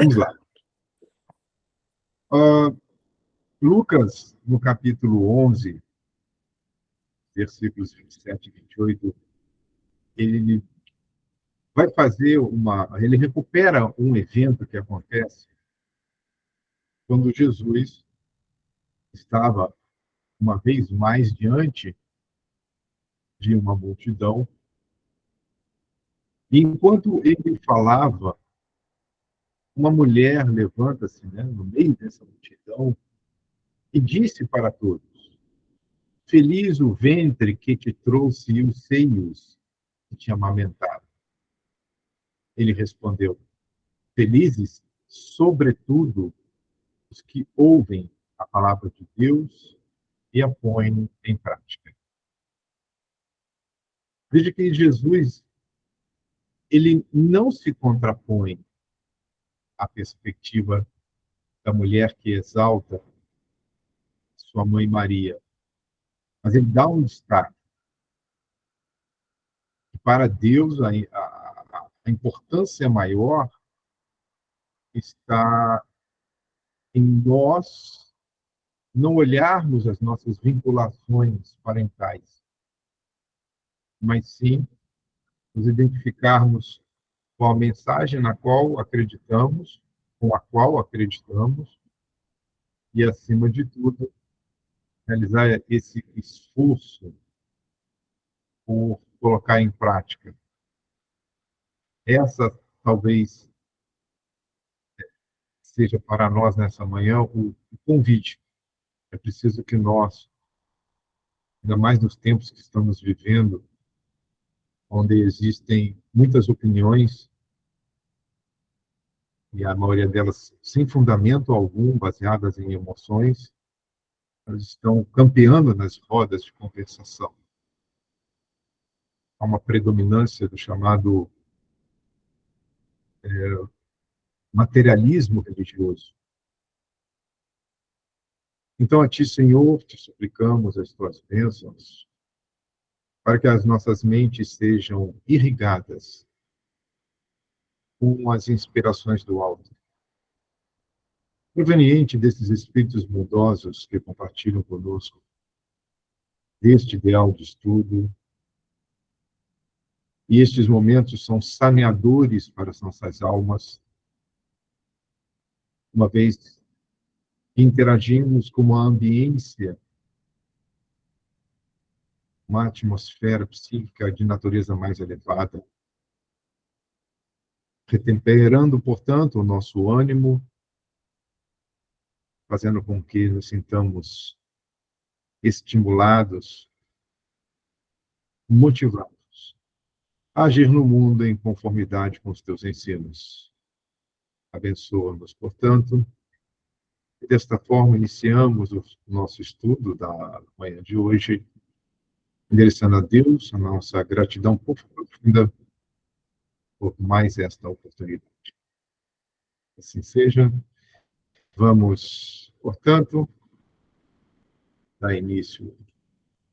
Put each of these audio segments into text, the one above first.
Vamos lá. Lucas, no capítulo 11, versículos 27 e 28, ele vai fazer ele recupera um evento que acontece quando Jesus estava, uma vez mais, diante de uma multidão. E enquanto ele falava, uma mulher levanta-se, né, no meio dessa multidão e disse para todos: Feliz o ventre que te trouxe e os seios que te amamentaram. Ele respondeu: Felizes, sobretudo, os que ouvem a palavra de Deus e a põem em prática. Veja que Jesus, ele não se contrapõe à perspectiva da mulher que exalta sua mãe Maria, mas ele dá um destaque. Para Deus, a importância maior está em nós não olharmos as nossas vinculações parentais, mas sim nos identificarmos com a mensagem na qual acreditamos, com a qual acreditamos, e, acima de tudo, realizar esse esforço por colocar em prática. Essa, talvez, seja para nós, nessa manhã, o convite. É preciso que nós, ainda mais nos tempos que estamos vivendo, onde existem muitas opiniões, e a maioria delas sem fundamento algum, baseadas em emoções, elas estão campeando nas rodas de conversação. Há uma predominância do chamado materialismo religioso. Então, a Ti, Senhor, te suplicamos as Tuas bênçãos, para que as nossas mentes sejam irrigadas com as inspirações do alto, proveniente desses espíritos bondosos que compartilham conosco deste ideal de estudo. E estes momentos são saneadores para as nossas almas, uma vez que interagimos com uma ambiência, uma atmosfera psíquica de natureza mais elevada, retemperando, portanto, o nosso ânimo, fazendo com que nos sintamos estimulados, motivados a agir no mundo em conformidade com os teus ensinos. Abençoa-nos, portanto, e desta forma iniciamos o nosso estudo da manhã de hoje, endereçando a Deus a nossa gratidão profunda por mais esta oportunidade. Assim seja. Vamos, portanto, dar início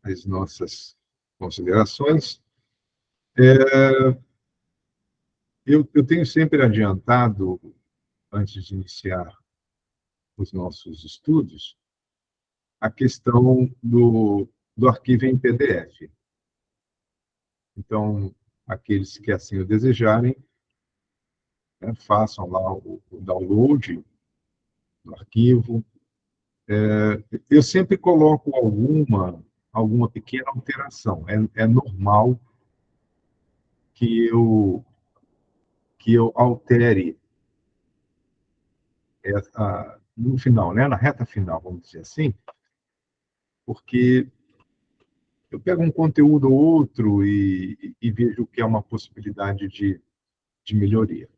às nossas considerações. Eu tenho sempre adiantado, antes de iniciar os nossos estudos, a questão do arquivo em PDF. Então, aqueles que assim o desejarem, né, façam lá o download do arquivo. Eu sempre coloco alguma pequena alteração. É normal que eu altere no final, né, na reta final, vamos dizer assim, porque eu pego um conteúdo ou outro e vejo que é uma possibilidade de melhoria.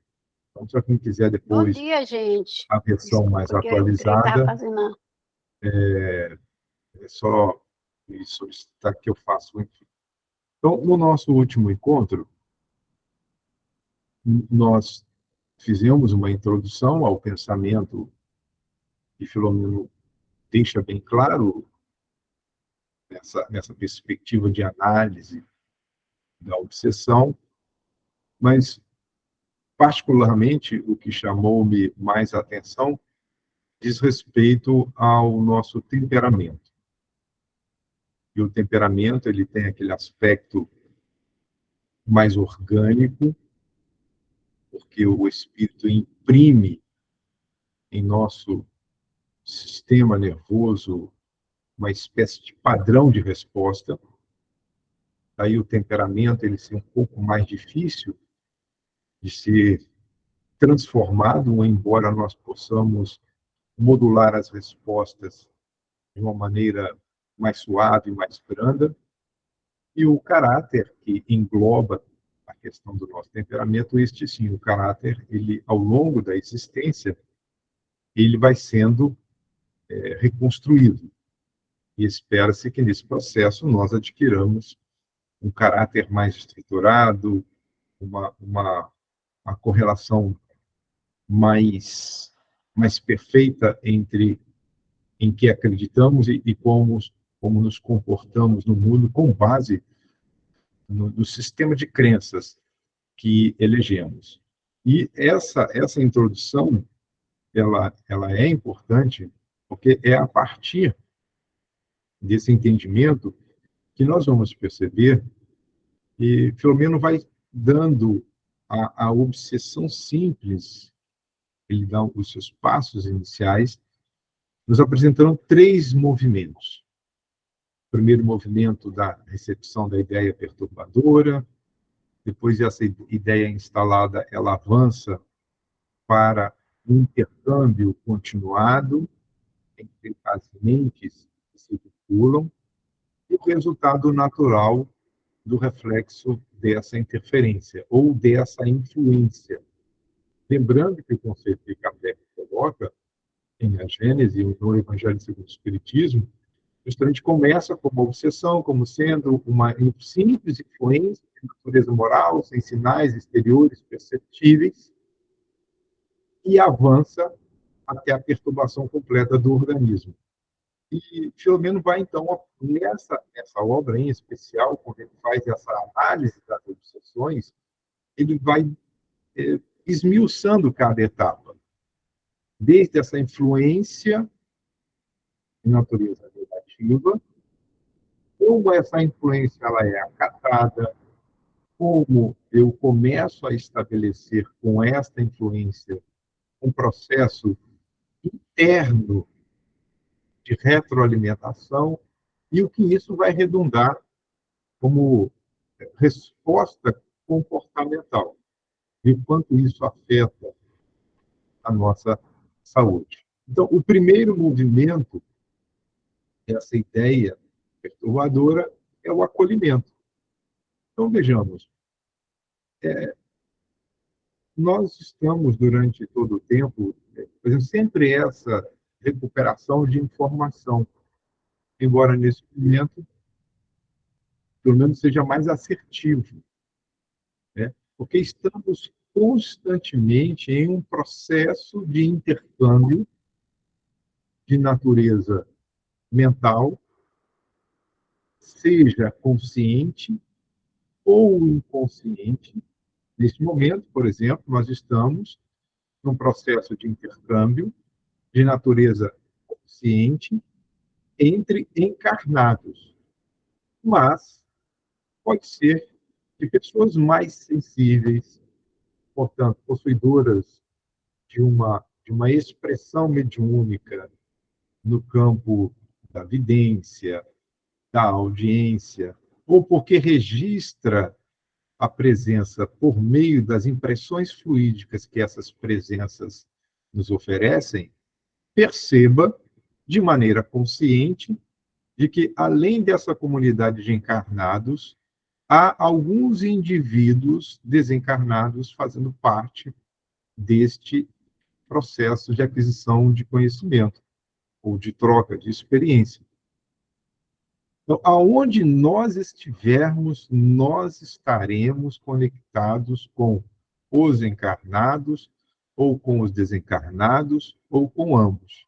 Então, se alguém quiser Bom depois dia, gente. a versão mais Desculpa que o trem estava atualizada, fazendo. é só me solicitar que eu faça o envio. Então, no nosso último encontro, nós fizemos uma introdução ao pensamento que Filomeno deixa bem claro nessa perspectiva de análise da obsessão, mas particularmente, o que chamou-me mais atenção diz respeito ao nosso temperamento. E o temperamento, ele tem aquele aspecto mais orgânico, porque o espírito imprime em nosso sistema nervoso uma espécie de padrão de resposta. Aí o temperamento, ele ser um pouco mais difícil de ser transformado, embora nós possamos modular as respostas de uma maneira mais suave, mais branda. E o caráter, que engloba a questão do nosso temperamento, este sim, o caráter, ele, ao longo da existência, ele vai sendo reconstruído. E espera-se que nesse processo nós adquiramos um caráter mais estruturado, uma correlação mais perfeita entre em que acreditamos e como nos comportamos no mundo com base no sistema de crenças que elegemos. E essa introdução, ela é importante porque é a partir desse entendimento que nós vamos perceber que Filomeno vai dando a obsessão simples, ele dá os seus passos iniciais, nos apresentando 3 movimentos. O primeiro movimento da recepção da ideia perturbadora, depois essa ideia instalada, ela avança para um intercâmbio continuado entre as mentes que se vinculam, e o resultado natural do reflexo dessa interferência, ou dessa influência. Lembrando que o conceito que Kardec coloca em A Gênese, no Evangelho segundo o Espiritismo, justamente começa como obsessão, como sendo uma simples influência de natureza moral, sem sinais exteriores perceptíveis, e avança até a perturbação completa do organismo. E Filomeno vai, então, nessa obra em especial, quando ele faz essa análise das obsessões, ele vai esmiuçando cada etapa, desde essa influência de natureza negativa, como essa influência ela é acatada, como eu começo a estabelecer com esta influência um processo interno de retroalimentação e o que isso vai redundar como resposta comportamental, e quanto isso afeta a nossa saúde. Então, o primeiro movimento, essa ideia perturbadora, é o acolhimento. Então, vejamos, nós estamos, durante todo o tempo, fazendo sempre essa recuperação de informação, embora nesse momento, pelo menos, seja mais assertivo, né? Porque estamos constantemente em um processo de intercâmbio de natureza mental, seja consciente ou inconsciente. Neste momento, por exemplo, nós estamos num processo de intercâmbio de natureza consciente entre encarnados, mas pode ser de pessoas mais sensíveis, portanto, possuidoras de uma expressão mediúnica no campo da vidência, da audiência, ou porque registra a presença por meio das impressões fluídicas que essas presenças nos oferecem, perceba de maneira consciente de que, além dessa comunidade de encarnados, há alguns indivíduos desencarnados fazendo parte deste processo de aquisição de conhecimento ou de troca de experiência. Então, aonde nós estivermos, nós estaremos conectados com os encarnados, ou com os desencarnados, ou com ambos.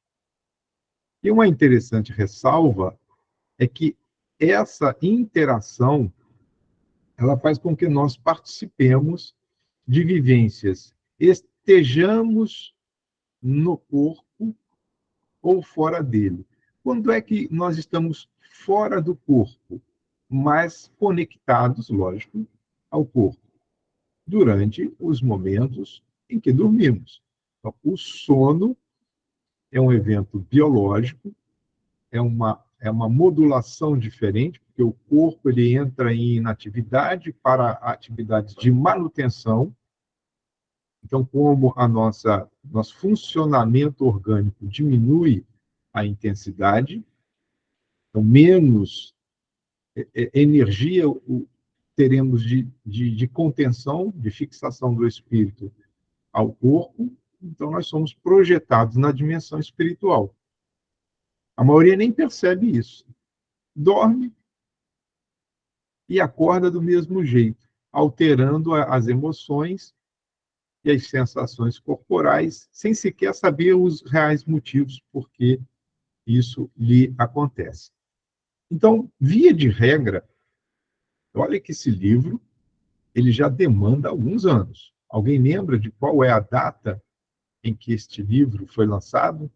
E uma interessante ressalva é que essa interação ela faz com que nós participemos de vivências estejamos no corpo ou fora dele. Quando é que nós estamos fora do corpo, mas conectados, lógico, ao corpo? Durante os momentos em que dormimos. Então, o sono é um evento biológico, é uma modulação diferente, porque o corpo ele entra em inatividade para atividades de manutenção. Então, como nosso funcionamento orgânico diminui a intensidade, então menos energia teremos de contenção, de fixação do espírito ao corpo, então nós somos projetados na dimensão espiritual. A maioria nem percebe isso. Dorme e acorda do mesmo jeito, alterando as emoções e as sensações corporais, sem sequer saber os reais motivos por que isso lhe acontece. Então, via de regra, olha que esse livro ele já demanda alguns anos. Alguém lembra de qual é a data em que este livro foi lançado?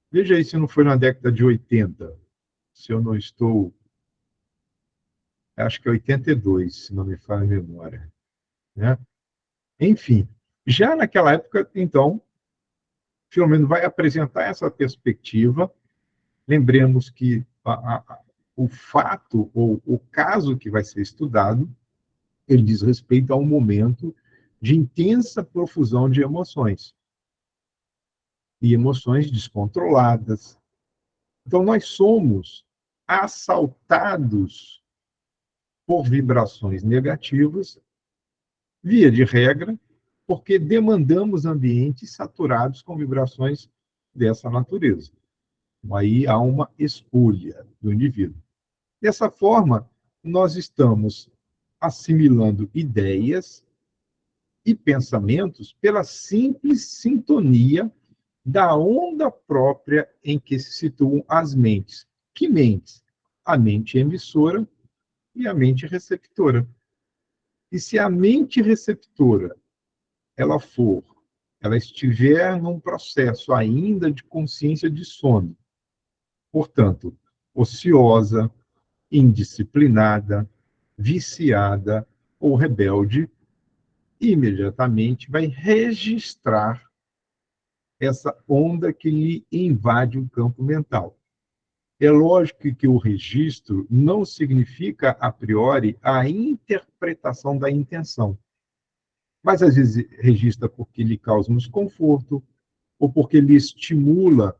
Veja aí se não foi na década de 80. Se eu não estou... Acho que é 82, se não me falha a memória. Né? Enfim, já naquela época, então, Filomeno vai apresentar essa perspectiva. Lembremos que o fato ou o caso que vai ser estudado, ele diz respeito a um momento de intensa profusão de emoções. E emoções descontroladas. Então, nós somos assaltados por vibrações negativas, via de regra, porque demandamos ambientes saturados com vibrações dessa natureza. Aí há uma escolha do indivíduo. Dessa forma, nós estamos assimilando ideias e pensamentos pela simples sintonia da onda própria em que se situam as mentes. Que mentes? A mente emissora e a mente receptora. E se a mente receptora ela estiver num processo ainda de consciência de sono, portanto, ociosa, indisciplinada, viciada ou rebelde, imediatamente vai registrar essa onda que lhe invade o campo mental. É lógico que o registro não significa, a priori, a interpretação da intenção. Mas, às vezes, registra porque lhe causa um desconforto, ou porque lhe estimula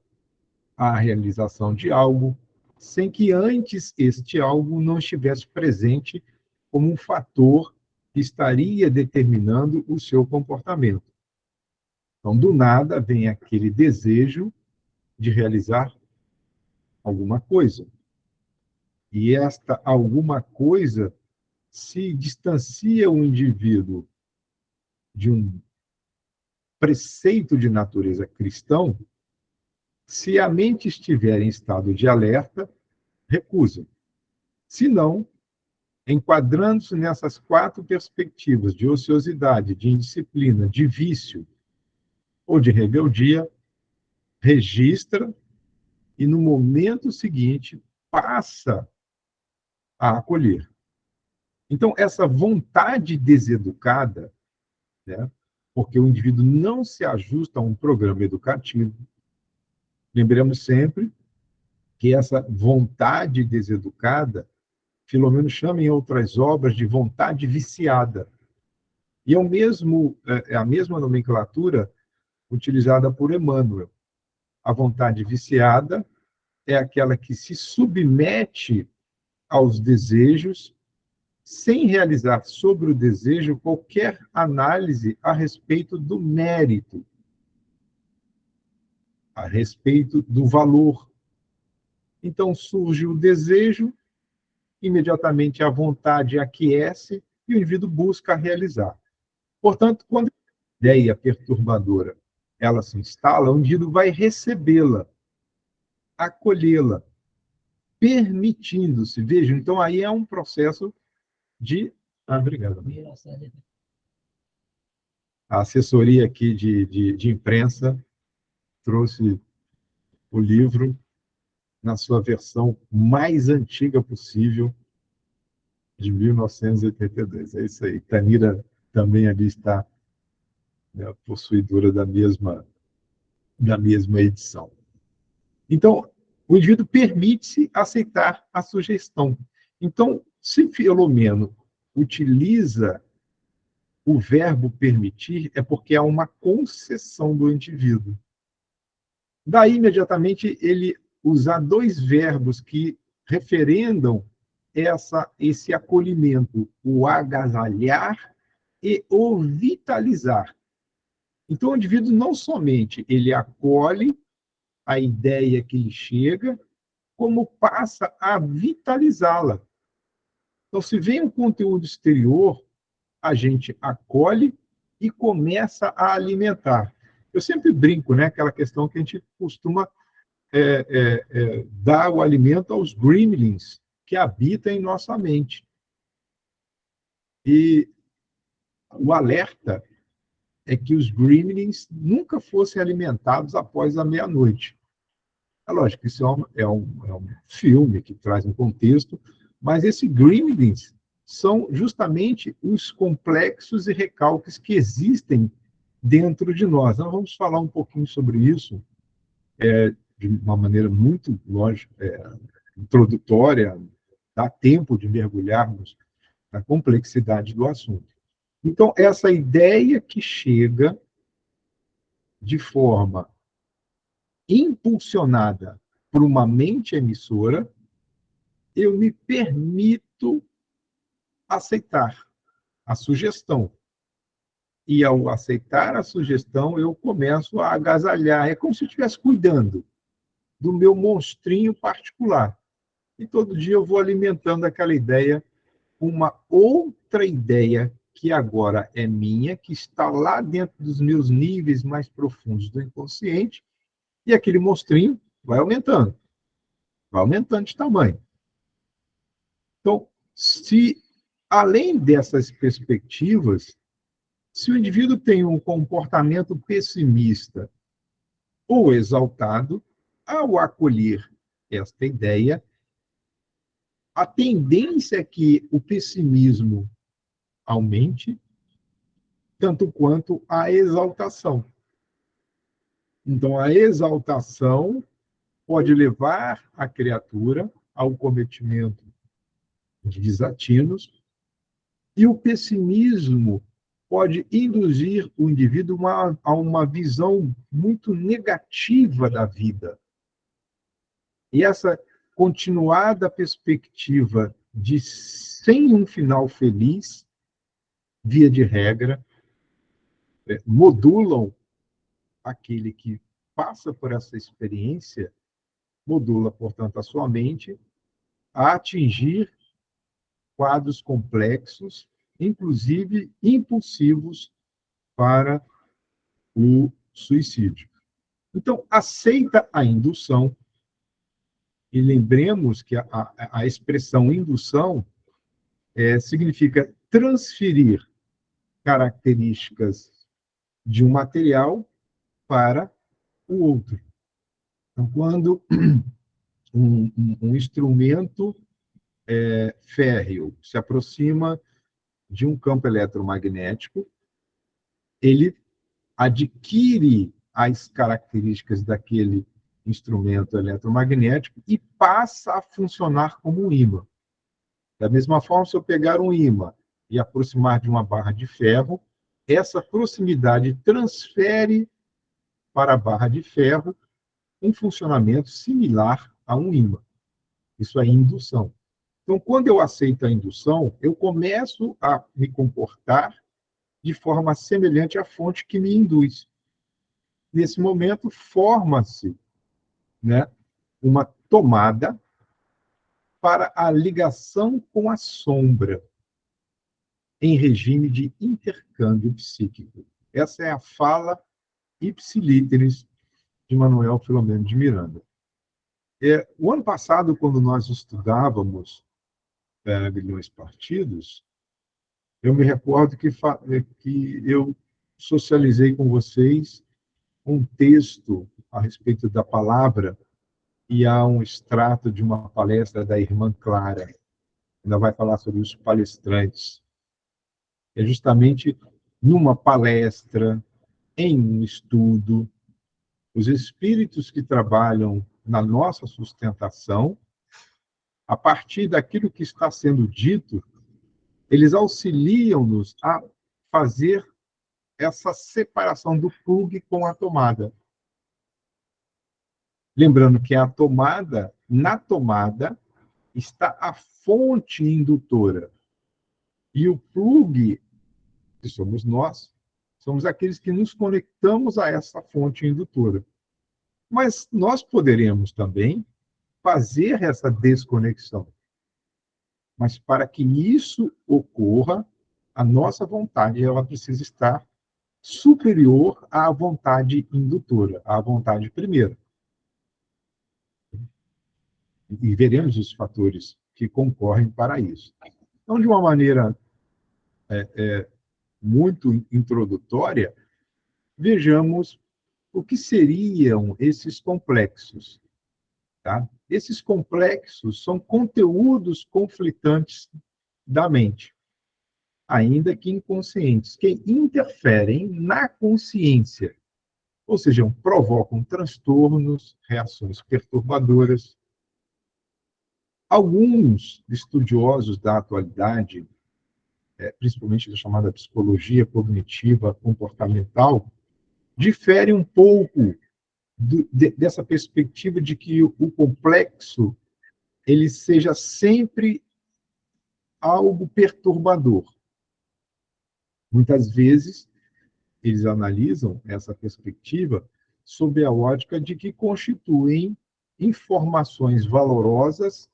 a realização de algo, sem que antes este algo não estivesse presente como um fator que estaria determinando o seu comportamento. Então, do nada, vem aquele desejo de realizar alguma coisa. E esta alguma coisa se distancia o indivíduo de um preceito de natureza cristão. Se a mente estiver em estado de alerta, recusa. Se não, enquadrando-se nessas quatro perspectivas de ociosidade, de indisciplina, de vício ou de rebeldia, registra e, no momento seguinte, passa a acolher. Então, essa vontade deseducada, né, porque o indivíduo não se ajusta a um programa educativo, lembremos sempre que essa vontade deseducada, Filomeno chama em outras obras de vontade viciada. E é a mesma nomenclatura utilizada por Emmanuel. A vontade viciada é aquela que se submete aos desejos sem realizar sobre o desejo qualquer análise a respeito do mérito, a respeito do valor. Então surge o desejo, imediatamente a vontade aquece e o indivíduo busca realizar. Portanto, quando a ideia perturbadora ela se instala, o indivíduo vai recebê-la, acolhê-la, permitindo-se. Veja, então aí é um processo de... obrigado. a assessoria aqui de imprensa trouxe o livro na sua versão mais antiga possível, de 1982. É isso aí. Tanira também ali está, né, possuidora da mesma edição. Então, o indivíduo permite-se aceitar a sugestão. Então, se Filomeno utiliza o verbo permitir, é porque há uma concessão do indivíduo. Daí, imediatamente, ele usar dois verbos que referendam esse acolhimento, o agasalhar e o vitalizar. Então, o indivíduo não somente ele acolhe a ideia que lhe chega, como passa a vitalizá-la. Então, se vem um conteúdo exterior, a gente acolhe e começa a alimentar. Eu sempre brinco, né? Aquela questão que a gente costuma dar o alimento aos gremlins que habitam em nossa mente. E o alerta é que os gremlins nunca fossem alimentados após a meia-noite. É lógico, isso é um filme que traz um contexto, mas esses gremlins são justamente os complexos e recalques que existem dentro de nós. Nós vamos falar um pouquinho sobre isso de uma maneira muito lógica, introdutória, dá tempo de mergulharmos na complexidade do assunto. Então, essa ideia que chega de forma impulsionada por uma mente emissora, eu me permito aceitar a sugestão. E, ao aceitar a sugestão, eu começo a agasalhar. É como se eu estivesse cuidando do meu monstrinho particular. E todo dia eu vou alimentando aquela ideia, uma outra ideia que agora é minha, que está lá dentro dos meus níveis mais profundos do inconsciente, e aquele monstrinho vai aumentando de tamanho. Então, se além dessas perspectivas, se o indivíduo tem um comportamento pessimista ou exaltado, ao acolher esta ideia, a tendência é que o pessimismo aumente, tanto quanto a exaltação. Então, a exaltação pode levar a criatura ao cometimento de desatinos, e o pessimismo pode induzir o indivíduo a uma visão muito negativa da vida. E essa continuada perspectiva de sem um final feliz, via de regra, modulam aquele que passa por essa experiência, modula, portanto, a sua mente a atingir quadros complexos, inclusive impulsivos para o suicídio. Então, aceita a indução, e lembremos que a expressão indução significa transferir características de um material para o outro. Então, quando um instrumento férreo se aproxima de um campo eletromagnético, ele adquire as características daquele instrumento eletromagnético e passa a funcionar como um ímã. Da mesma forma, se eu pegar um ímã e aproximar de uma barra de ferro, essa proximidade transfere para a barra de ferro um funcionamento similar a um ímã. Isso é indução. Então, quando eu aceito a indução, eu começo a me comportar de forma semelhante à fonte que me induz. Nesse momento, forma-se, né, uma tomada para a ligação com a sombra, em regime de intercâmbio psíquico. Essa é a fala ipsilíteris de Manuel Filomeno de Miranda. O ano passado, quando nós estudávamos Grilhões Partidos, eu me recordo que eu socializei com vocês um texto a respeito da palavra e há um extrato de uma palestra da irmã Clara. Ainda vai falar sobre os palestrantes. É justamente numa palestra, em um estudo, os espíritos que trabalham na nossa sustentação, a partir daquilo que está sendo dito, eles auxiliam-nos a fazer essa separação do plug com a tomada. Lembrando que a tomada, na tomada, está a fonte indutora. E o plug, que somos nós, somos aqueles que nos conectamos a essa fonte indutora. Mas nós poderemos também fazer essa desconexão. Mas para que isso ocorra, a nossa vontade ela precisa estar superior à vontade indutora, à vontade primeira. E veremos os fatores que concorrem para isso. Então, de uma maneira muito introdutória, vejamos o que seriam esses complexos. Tá? Esses complexos são conteúdos conflitantes da mente, ainda que inconscientes, que interferem na consciência, ou seja, provocam transtornos, reações perturbadoras. Alguns estudiosos da atualidade, principalmente da chamada psicologia cognitiva comportamental, diferem um pouco dessa perspectiva de que o complexo ele seja sempre algo perturbador. Muitas vezes, eles analisam essa perspectiva sob a ótica de que constituem informações valorosas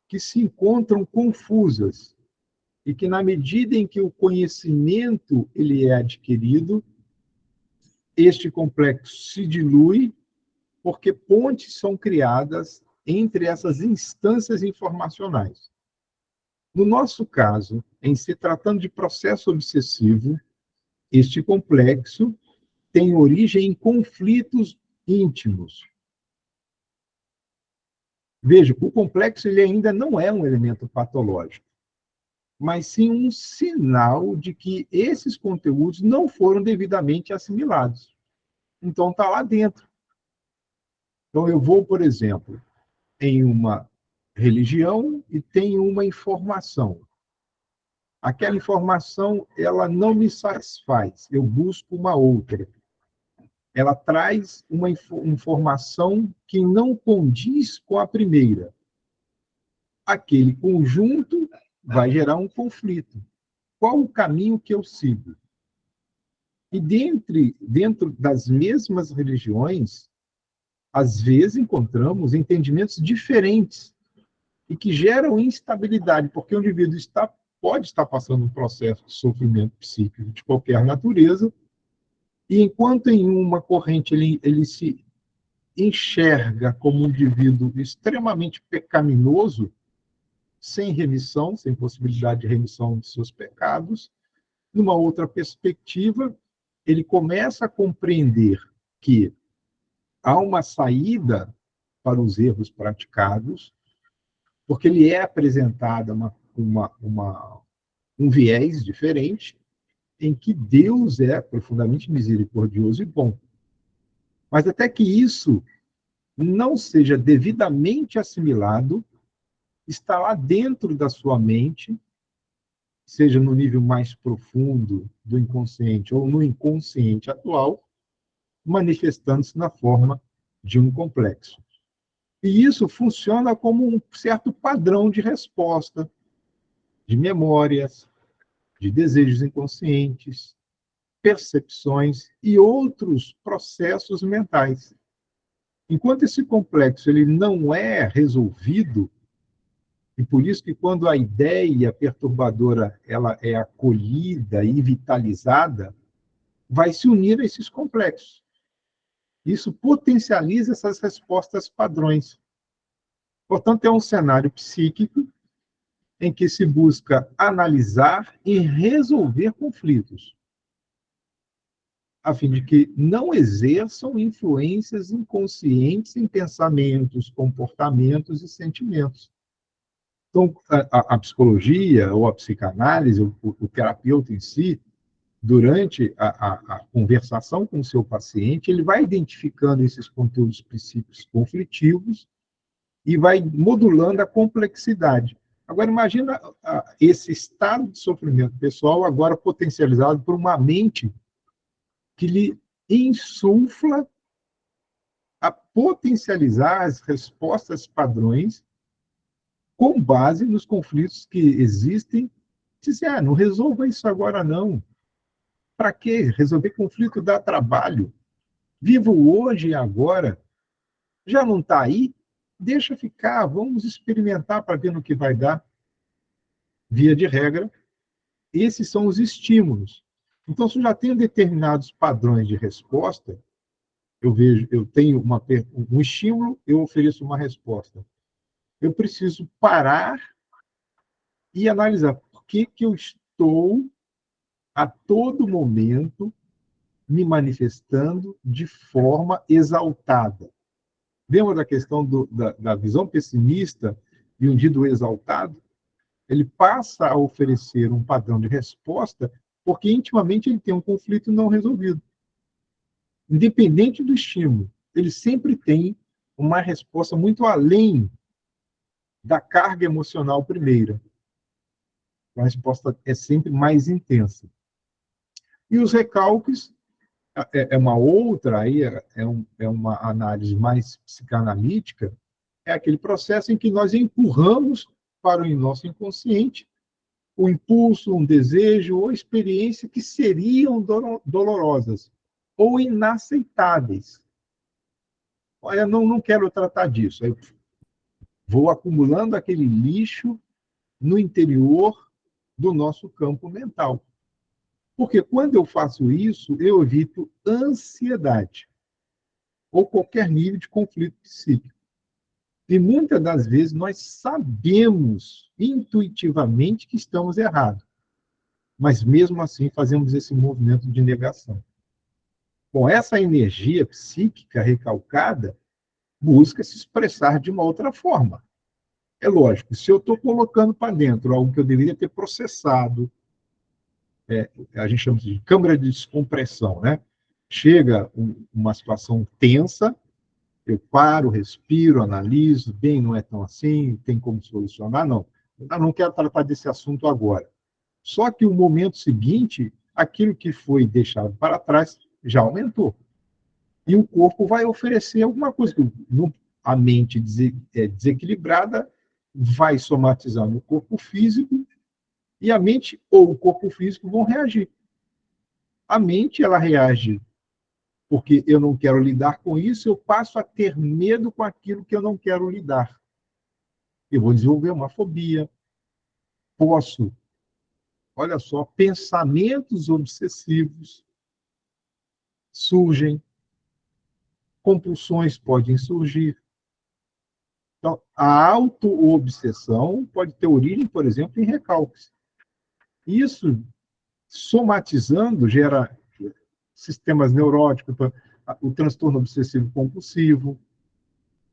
que se encontram confusas e que, na medida em que o conhecimento ele é adquirido, este complexo se dilui porque pontes são criadas entre essas instâncias informacionais. No nosso caso, em se tratando de processo obsessivo, este complexo tem origem em conflitos íntimos. Veja, o complexo ele ainda não é um elemento patológico, mas sim um sinal de que esses conteúdos não foram devidamente assimilados. Então, está lá dentro. Então, eu vou, por exemplo, em uma religião e tenho uma informação. Aquela informação, ela não me satisfaz, eu busco uma outra. Ela traz uma informação que não condiz com a primeira. Aquele conjunto vai gerar um conflito. Qual o caminho que eu sigo? E dentro das mesmas religiões, às vezes encontramos entendimentos diferentes e que geram instabilidade, porque o indivíduo pode estar passando um processo de sofrimento psíquico de qualquer natureza, e enquanto em uma corrente ele se enxerga como um indivíduo extremamente pecaminoso, sem remissão, sem possibilidade de remissão de seus pecados, numa outra perspectiva, ele começa a compreender que há uma saída para os erros praticados, porque ele é apresentado um viés diferente, em que Deus é profundamente misericordioso e bom. Mas até que isso não seja devidamente assimilado, está lá dentro da sua mente, seja no nível mais profundo do inconsciente ou no inconsciente atual, manifestando-se na forma de um complexo. E isso funciona como um certo padrão de resposta, de memórias, de desejos inconscientes, percepções e outros processos mentais. Enquanto esse complexo ele não é resolvido, e por isso que quando a ideia perturbadora ela é acolhida e vitalizada, vai se unir a esses complexos. Isso potencializa essas respostas padrões. Portanto, é um cenário psíquico em que se busca analisar e resolver conflitos. a fim de que não exerçam influências inconscientes em pensamentos, comportamentos e sentimentos. Então, a psicologia ou a psicanálise, o terapeuta em si, durante a conversação com o seu paciente, ele vai identificando esses conteúdos, princípios conflitivos e vai modulando a complexidade. Agora, imagina esse estado de sofrimento pessoal agora potencializado por uma mente que lhe insufla a potencializar as respostas padrões com base nos conflitos que existem. Dizer, não resolva isso agora não. Para quê? Resolver conflito dá trabalho. Vivo hoje e agora. Já não está aí? Deixa ficar, vamos experimentar para ver no que vai dar. Via de regra, esses são os estímulos. Então, se eu já tenho determinados padrões de resposta, eu tenho um estímulo, eu ofereço uma resposta. Eu preciso parar e analisar por que eu estou a todo momento me manifestando de forma exaltada. Lembra da questão da visão pessimista e um do exaltado? Ele passa a oferecer um padrão de resposta porque intimamente ele tem um conflito não resolvido. Independente do estímulo, ele sempre tem uma resposta muito além da carga emocional primeira. A resposta é sempre mais intensa. E os recalques é uma outra, aí é uma análise mais psicanalítica, é aquele processo em que nós empurramos para o nosso inconsciente o impulso, um desejo ou experiência que seriam dolorosas ou inaceitáveis. Olha, não quero tratar disso. Eu vou acumulando aquele lixo no interior do nosso campo mental. Porque quando eu faço isso, eu evito ansiedade ou qualquer nível de conflito psíquico. E muitas das vezes nós sabemos intuitivamente que estamos errados, mas mesmo assim fazemos esse movimento de negação. Bom, essa energia psíquica recalcada busca se expressar de uma outra forma. É lógico, se eu estou colocando para dentro algo que eu deveria ter processado, a gente chama de câmara de descompressão, né? Chega uma situação tensa, eu paro, respiro, analiso, bem, não é tão assim, tem como solucionar, não. Eu não quero tratar desse assunto agora. Só que o momento seguinte, aquilo que foi deixado para trás já aumentou. E o corpo vai oferecer alguma coisa. A mente desequilibrada vai somatizar no corpo físico e a mente ou o corpo físico vão reagir. A mente, ela reage porque eu não quero lidar com isso, eu passo a ter medo com aquilo que eu não quero lidar. Eu vou desenvolver uma fobia. Posso, olha só, pensamentos obsessivos surgem, compulsões podem surgir. Então, a autoobsessão pode ter origem, por exemplo, em recalques. Isso, somatizando, gera sistemas neuróticos, o transtorno obsessivo compulsivo,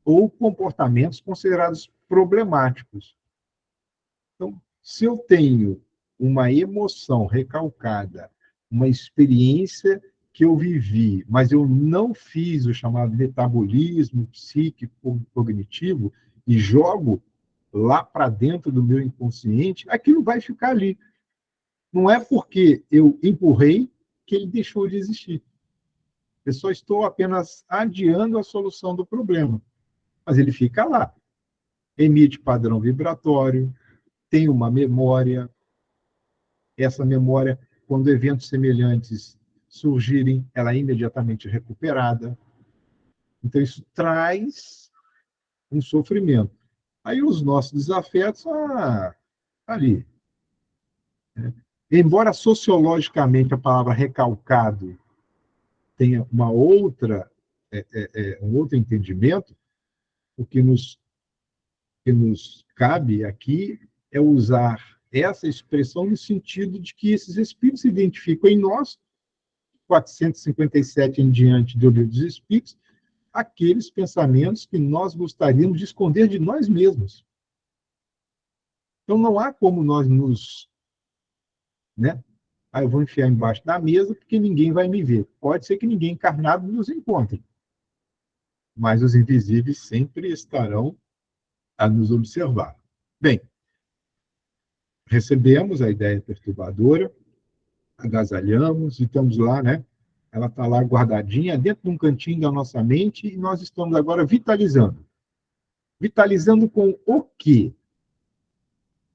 ou comportamentos considerados problemáticos. Então, se eu tenho uma emoção recalcada, uma experiência que eu vivi, mas eu não fiz o chamado metabolismo psíquico cognitivo e jogo lá para dentro do meu inconsciente, aquilo vai ficar ali. Não é porque eu empurrei que ele deixou de existir. Eu só estou apenas adiando a solução do problema. Mas ele fica lá. Emite padrão vibratório, tem uma memória. Essa memória, quando eventos semelhantes surgirem, ela é imediatamente recuperada. Então, isso traz um sofrimento. Aí os nossos desafetos, ali. Né? Embora sociologicamente a palavra recalcado tenha um outro entendimento, o que nos cabe aqui é usar essa expressão no sentido de que esses espíritos se identificam em nós 457 em diante do Livro dos Espíritos, aqueles pensamentos que nós gostaríamos de esconder de nós mesmos. Então, não há como nós nos... Né? Eu vou enfiar embaixo da mesa porque ninguém vai me ver. Pode ser que ninguém encarnado nos encontre, mas os invisíveis sempre estarão a nos observar. Bem, recebemos a ideia perturbadora, agasalhamos e estamos lá, né? Ela está lá guardadinha dentro de um cantinho da nossa mente e nós estamos agora vitalizando. Vitalizando com o quê?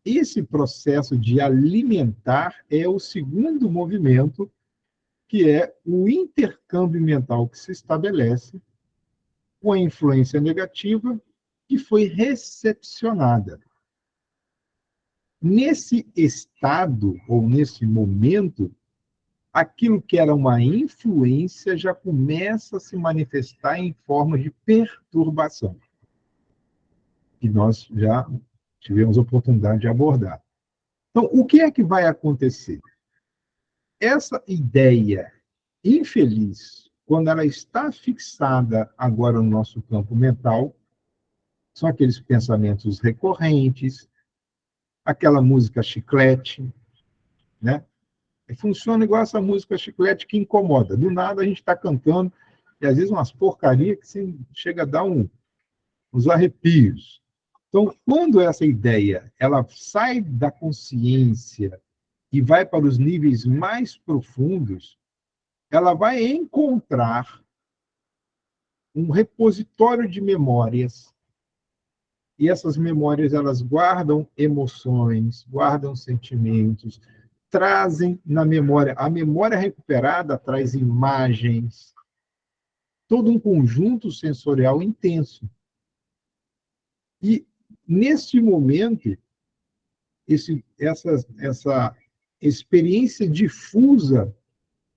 Esse processo de alimentar é o segundo movimento, que é o intercâmbio mental que se estabelece com a influência negativa que foi recepcionada. Nesse estado, ou nesse momento, aquilo que era uma influência já começa a se manifestar em forma de perturbação, que nós já tivemos a oportunidade de abordar. Então, o que é que vai acontecer? Essa ideia infeliz, quando ela está fixada agora no nosso campo mental, são aqueles pensamentos recorrentes, aquela música chiclete, né? Funciona igual essa música chiclete que incomoda. Do nada a gente está cantando, e às vezes umas porcarias que você chega a dar uns arrepios. Então, quando essa ideia ela sai da consciência e vai para os níveis mais profundos, ela vai encontrar um repositório de memórias. E essas memórias elas guardam emoções, guardam sentimentos, trazem na memória. A memória recuperada traz imagens, todo um conjunto sensorial intenso. E, neste momento, essa experiência difusa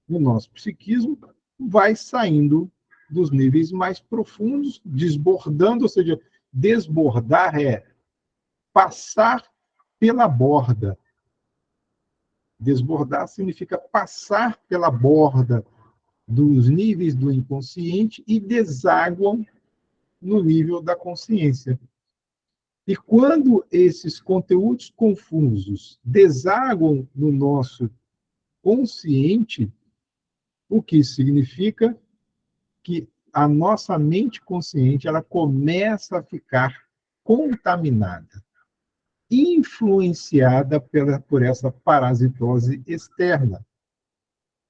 no nosso psiquismo vai saindo dos níveis mais profundos, desbordando, ou seja, desbordar é passar pela borda. Desbordar significa passar pela borda dos níveis do inconsciente e desaguam no nível da consciência. E quando esses conteúdos confusos desaguam no nosso consciente, o que isso significa? Que a nossa mente consciente ela começa a ficar contaminada, influenciada por essa parasitose externa.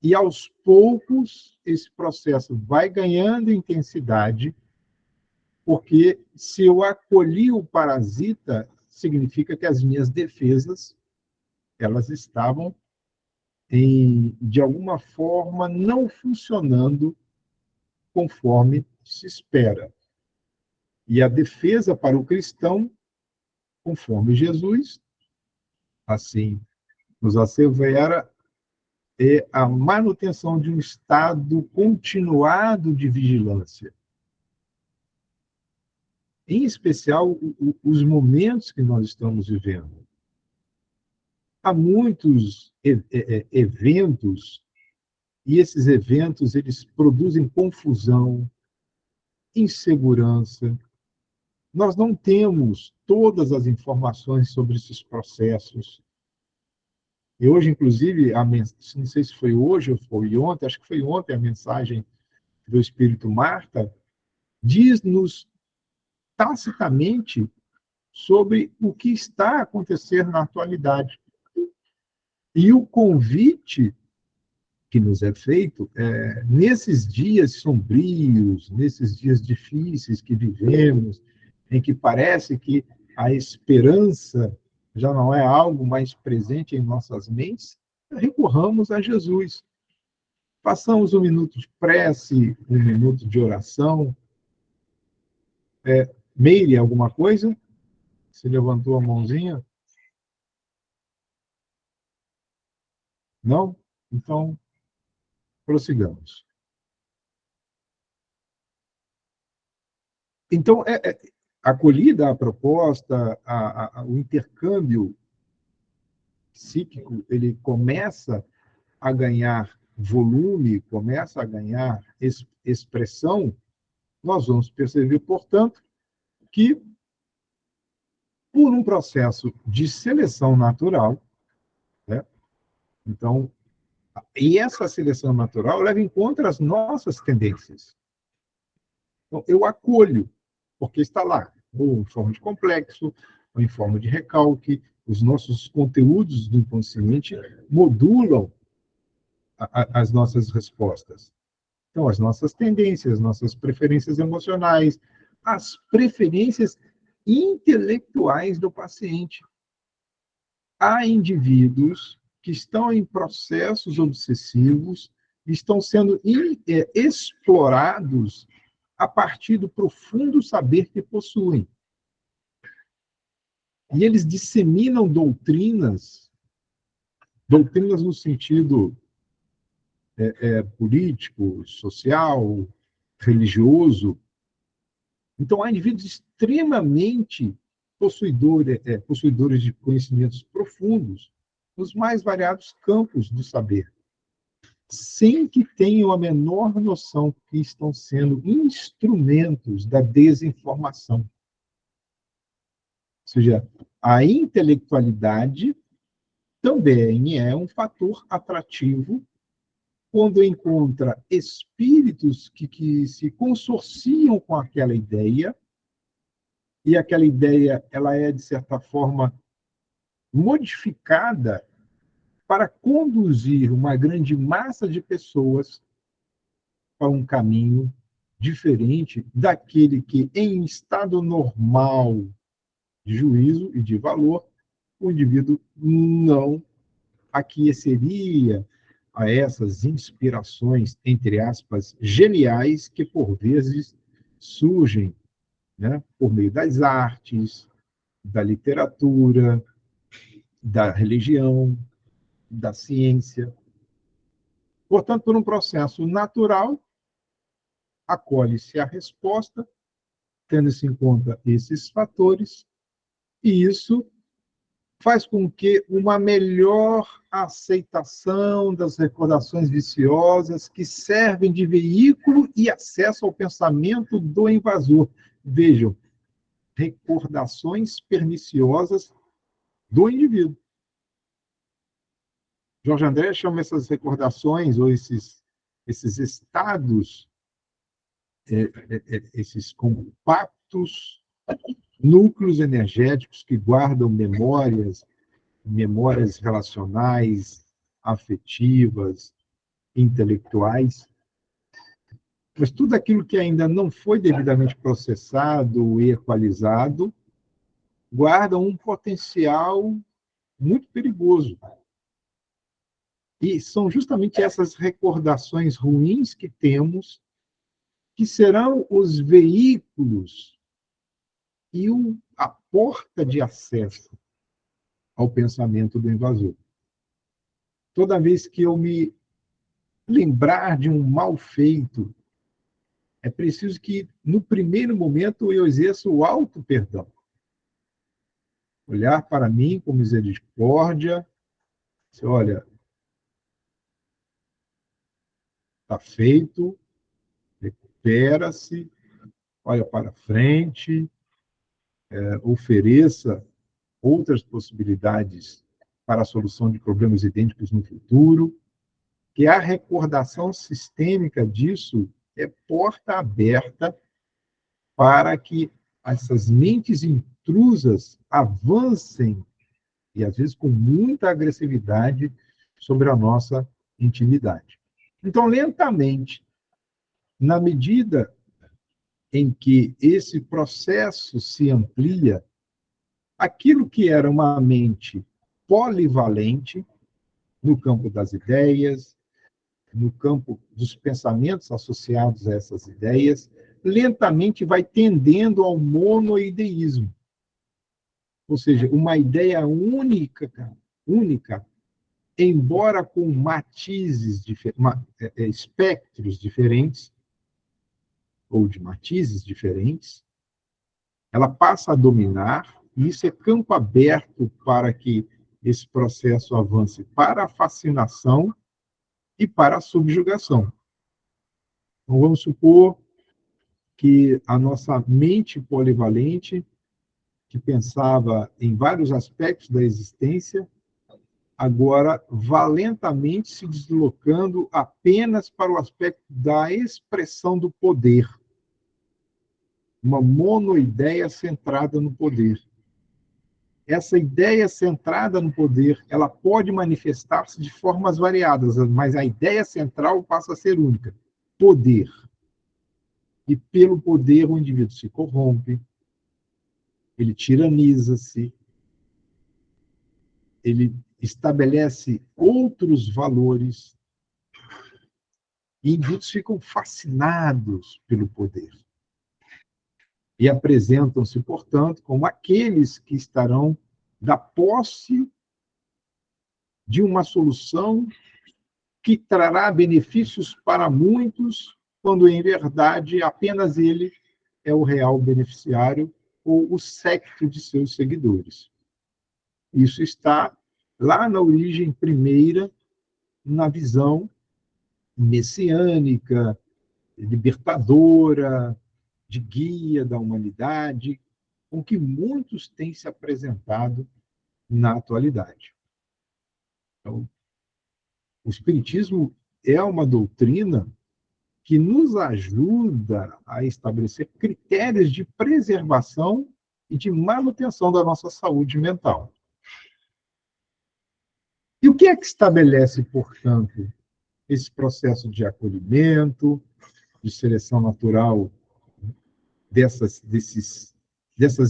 E, aos poucos, esse processo vai ganhando intensidade, porque se eu acolhi o parasita, significa que as minhas defesas elas estavam, de alguma forma, não funcionando conforme se espera. E a defesa para o cristão, conforme Jesus, assim nos assevera, é a manutenção de um estado continuado de vigilância. Em especial, os momentos que nós estamos vivendo. Há muitos eventos, e esses eventos eles produzem confusão, insegurança. Nós não temos todas as informações sobre esses processos. E hoje, inclusive, não sei se foi hoje ou foi ontem, acho que foi ontem a mensagem do Espírito Marta, diz-nos tacitamente sobre o que está acontecendo na atualidade. E o convite que nos é feito, nesses dias sombrios, nesses dias difíceis que vivemos, em que parece que a esperança já não é algo mais presente em nossas mentes, recorramos a Jesus. Façamos um minuto de prece, um minuto de oração. Meire, alguma coisa? Você levantou a mãozinha? Não? Então, prossigamos. Então, acolhida a proposta, o intercâmbio psíquico, ele começa a ganhar volume, começa a ganhar expressão, nós vamos perceber, portanto, que, por um processo de seleção natural, né? Então, e essa seleção natural leva em conta as nossas tendências. Então, eu acolho, porque está lá, ou em forma de complexo, ou em forma de recalque, os nossos conteúdos do inconsciente modulam as nossas respostas. Então, as nossas tendências, nossas preferências emocionais, as preferências intelectuais do paciente. Há indivíduos que estão em processos obsessivos, estão sendo explorados a partir do profundo saber que possuem. E eles disseminam doutrinas no sentido político, social, religioso. Então, há indivíduos extremamente possuidores de conhecimentos profundos nos mais variados campos do saber, sem que tenham a menor noção que estão sendo instrumentos da desinformação. Ou seja, a intelectualidade também é um fator atrativo quando encontra espíritos que se consorciam com aquela ideia, e aquela ideia ela é, de certa forma, modificada para conduzir uma grande massa de pessoas para um caminho diferente daquele que, em estado normal de juízo e de valor, o indivíduo não aqueceria a essas inspirações, entre aspas, geniais, que por vezes surgem, né, por meio das artes, da literatura, da religião, da ciência. Portanto, por um processo natural, acolhe-se a resposta, tendo-se em conta esses fatores, e isso faz com que uma melhor aceitação das recordações viciosas que servem de veículo e acesso ao pensamento do invasor. Vejam, recordações perniciosas do indivíduo. Jorge André chama essas recordações, ou esses estados, esses compactos núcleos energéticos que guardam memórias relacionais, afetivas, intelectuais, mas tudo aquilo que ainda não foi devidamente processado e equalizado guarda um potencial muito perigoso. E são justamente essas recordações ruins que temos que serão os veículos e a porta de acesso ao pensamento do invasor. Toda vez que eu me lembrar de um mal feito, é preciso que, no primeiro momento, eu exerça o auto-perdão. Olhar para mim com misericórdia, dizer, olha, está feito, recupera-se, olha para frente, ofereça outras possibilidades para a solução de problemas idênticos no futuro, que a recordação sistêmica disso é porta aberta para que essas mentes intrusas avancem, e às vezes com muita agressividade, sobre a nossa intimidade. Então, lentamente, na medida em que esse processo se amplia, aquilo que era uma mente polivalente, no campo das ideias, no campo dos pensamentos associados a essas ideias, lentamente vai tendendo ao monoideísmo. Ou seja, uma ideia única, embora com matizes, espectros diferentes, ou de matizes diferentes, ela passa a dominar, e isso é campo aberto para que esse processo avance para a fascinação e para a subjugação. Então, vamos supor que a nossa mente polivalente, que pensava em vários aspectos da existência, agora valentamente se deslocando apenas para o aspecto da expressão do poder, uma monoideia centrada no poder. Essa ideia centrada no poder, ela pode manifestar-se de formas variadas, mas a ideia central passa a ser única: poder. E pelo poder o indivíduo se corrompe, ele tiraniza-se, ele estabelece outros valores, e indivíduos ficam fascinados pelo poder. E apresentam-se, portanto, como aqueles que estarão da posse de uma solução que trará benefícios para muitos, quando em verdade apenas ele é o real beneficiário ou o séquito de seus seguidores. Isso está lá na origem primeira, na visão messiânica, libertadora, de guia da humanidade, com que muitos têm se apresentado na atualidade. Então, o Espiritismo é uma doutrina que nos ajuda a estabelecer critérios de preservação e de manutenção da nossa saúde mental. E o que é que estabelece, portanto, esse processo de acolhimento, de seleção natural dessas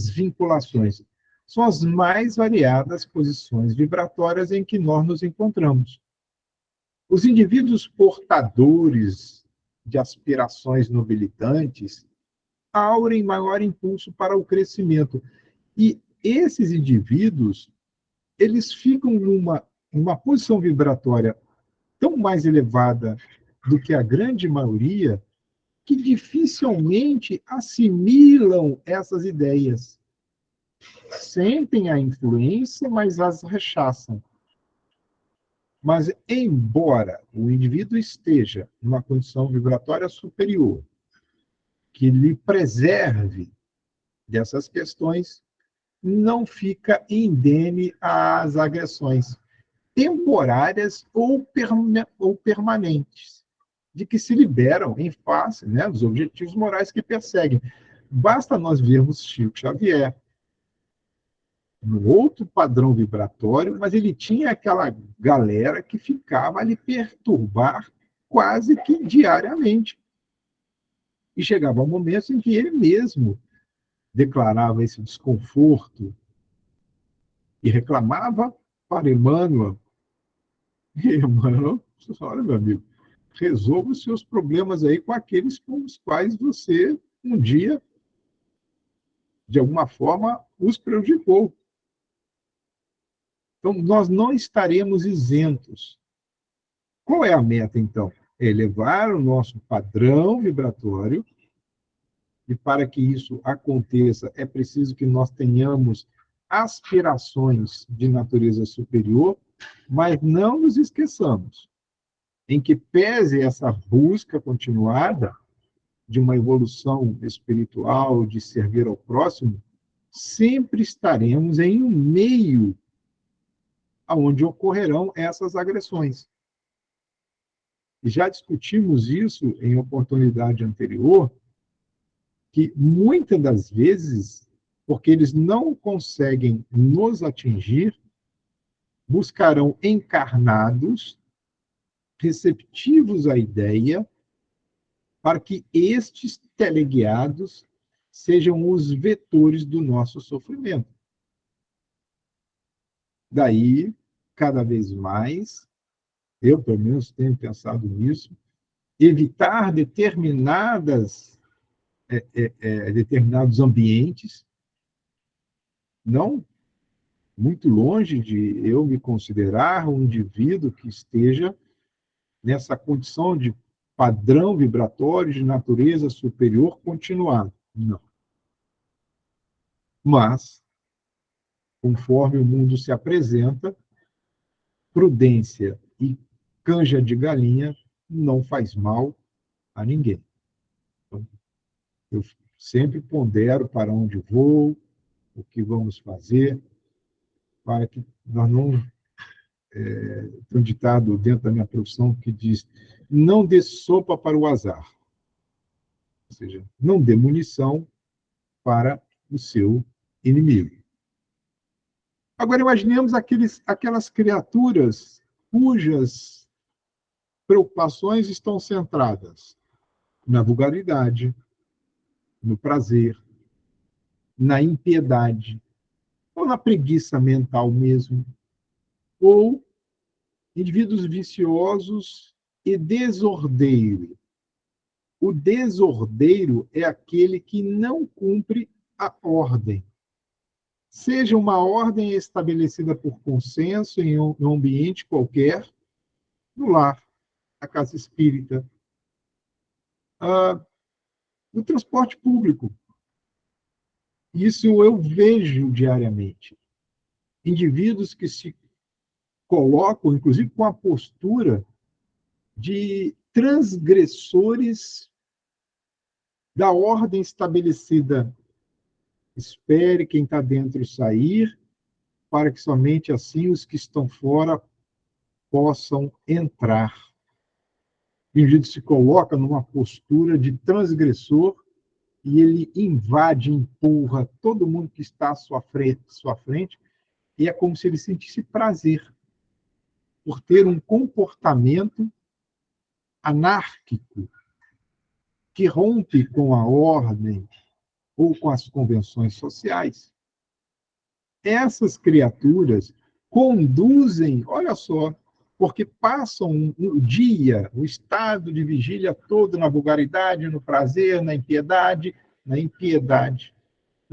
vinculações? São as mais variadas posições vibratórias em que nós nos encontramos. Os indivíduos portadores de aspirações nobilitantes aurem maior impulso para o crescimento. E esses indivíduos, eles ficam numa posição vibratória tão mais elevada do que a grande maioria, que dificilmente assimilam essas ideias. Sentem a influência, mas as rechaçam. Mas, embora o indivíduo esteja numa condição vibratória superior, que lhe preserve dessas questões, não fica indene às agressões temporárias ou permanentes, de que se liberam em face, né, dos objetivos morais que perseguem. Basta nós vermos Chico Xavier, no outro padrão vibratório, mas ele tinha aquela galera que ficava a lhe perturbar quase que diariamente. E chegava um momento em que ele mesmo declarava esse desconforto e reclamava para Emmanuel. E Emmanuel, olha, meu amigo, resolva os seus problemas aí com aqueles com os quais você um dia, de alguma forma, os prejudicou. Então, nós não estaremos isentos. Qual é a meta, então? É elevar o nosso padrão vibratório, e para que isso aconteça, é preciso que nós tenhamos aspirações de natureza superior, mas não nos esqueçamos, em que pese essa busca continuada de uma evolução espiritual, de servir ao próximo, sempre estaremos em um meio onde ocorrerão essas agressões. E já discutimos isso em oportunidade anterior, que muitas das vezes, porque eles não conseguem nos atingir, buscarão encarnados, receptivos à ideia, para que estes teleguiados sejam os vetores do nosso sofrimento. Daí, cada vez mais, eu, pelo menos, tenho pensado nisso, evitar determinados ambientes, não muito longe de eu me considerar um indivíduo que esteja nessa condição de padrão vibratório de natureza superior continuado. Não. Mas, conforme o mundo se apresenta, prudência e canja de galinha não faz mal a ninguém. Então, eu sempre pondero para onde vou, o que vamos fazer, para que nós não... Tem um ditado dentro da minha profissão que diz: não dê sopa para o azar. Ou seja, não dê munição para o seu inimigo. Agora, imaginemos aquelas criaturas cujas preocupações estão centradas na vulgaridade, no prazer, na impiedade, ou na preguiça mental mesmo, ou indivíduos viciosos e desordeiros. O desordeiro é aquele que não cumpre a ordem. Seja uma ordem estabelecida por consenso em um ambiente qualquer, no lar, na casa espírita, no transporte público. Isso eu vejo diariamente. Indivíduos que se colocam, inclusive, com a postura de transgressores da ordem estabelecida. Espere quem está dentro sair, para que somente assim os que estão fora possam entrar. O indivíduo se coloca numa postura de transgressor e ele invade, empurra todo mundo que está à sua frente, e é como se ele sentisse prazer por ter um comportamento anárquico que rompe com a ordem ou com as convenções sociais. Essas criaturas conduzem, olha só, porque passam o dia, o estado de vigília todo na vulgaridade, no prazer, na impiedade, na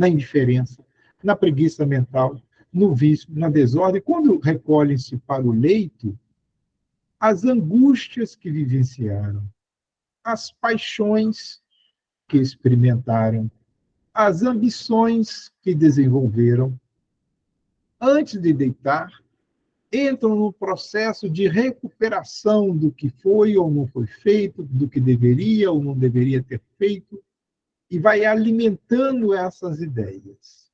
indiferença, na preguiça mental, no vício, na desordem. Quando recolhem-se para o leito, as angústias que vivenciaram, as paixões que experimentaram, as ambições que desenvolveram, antes de deitar, entram no processo de recuperação do que foi ou não foi feito, do que deveria ou não deveria ter feito, e vai alimentando essas ideias.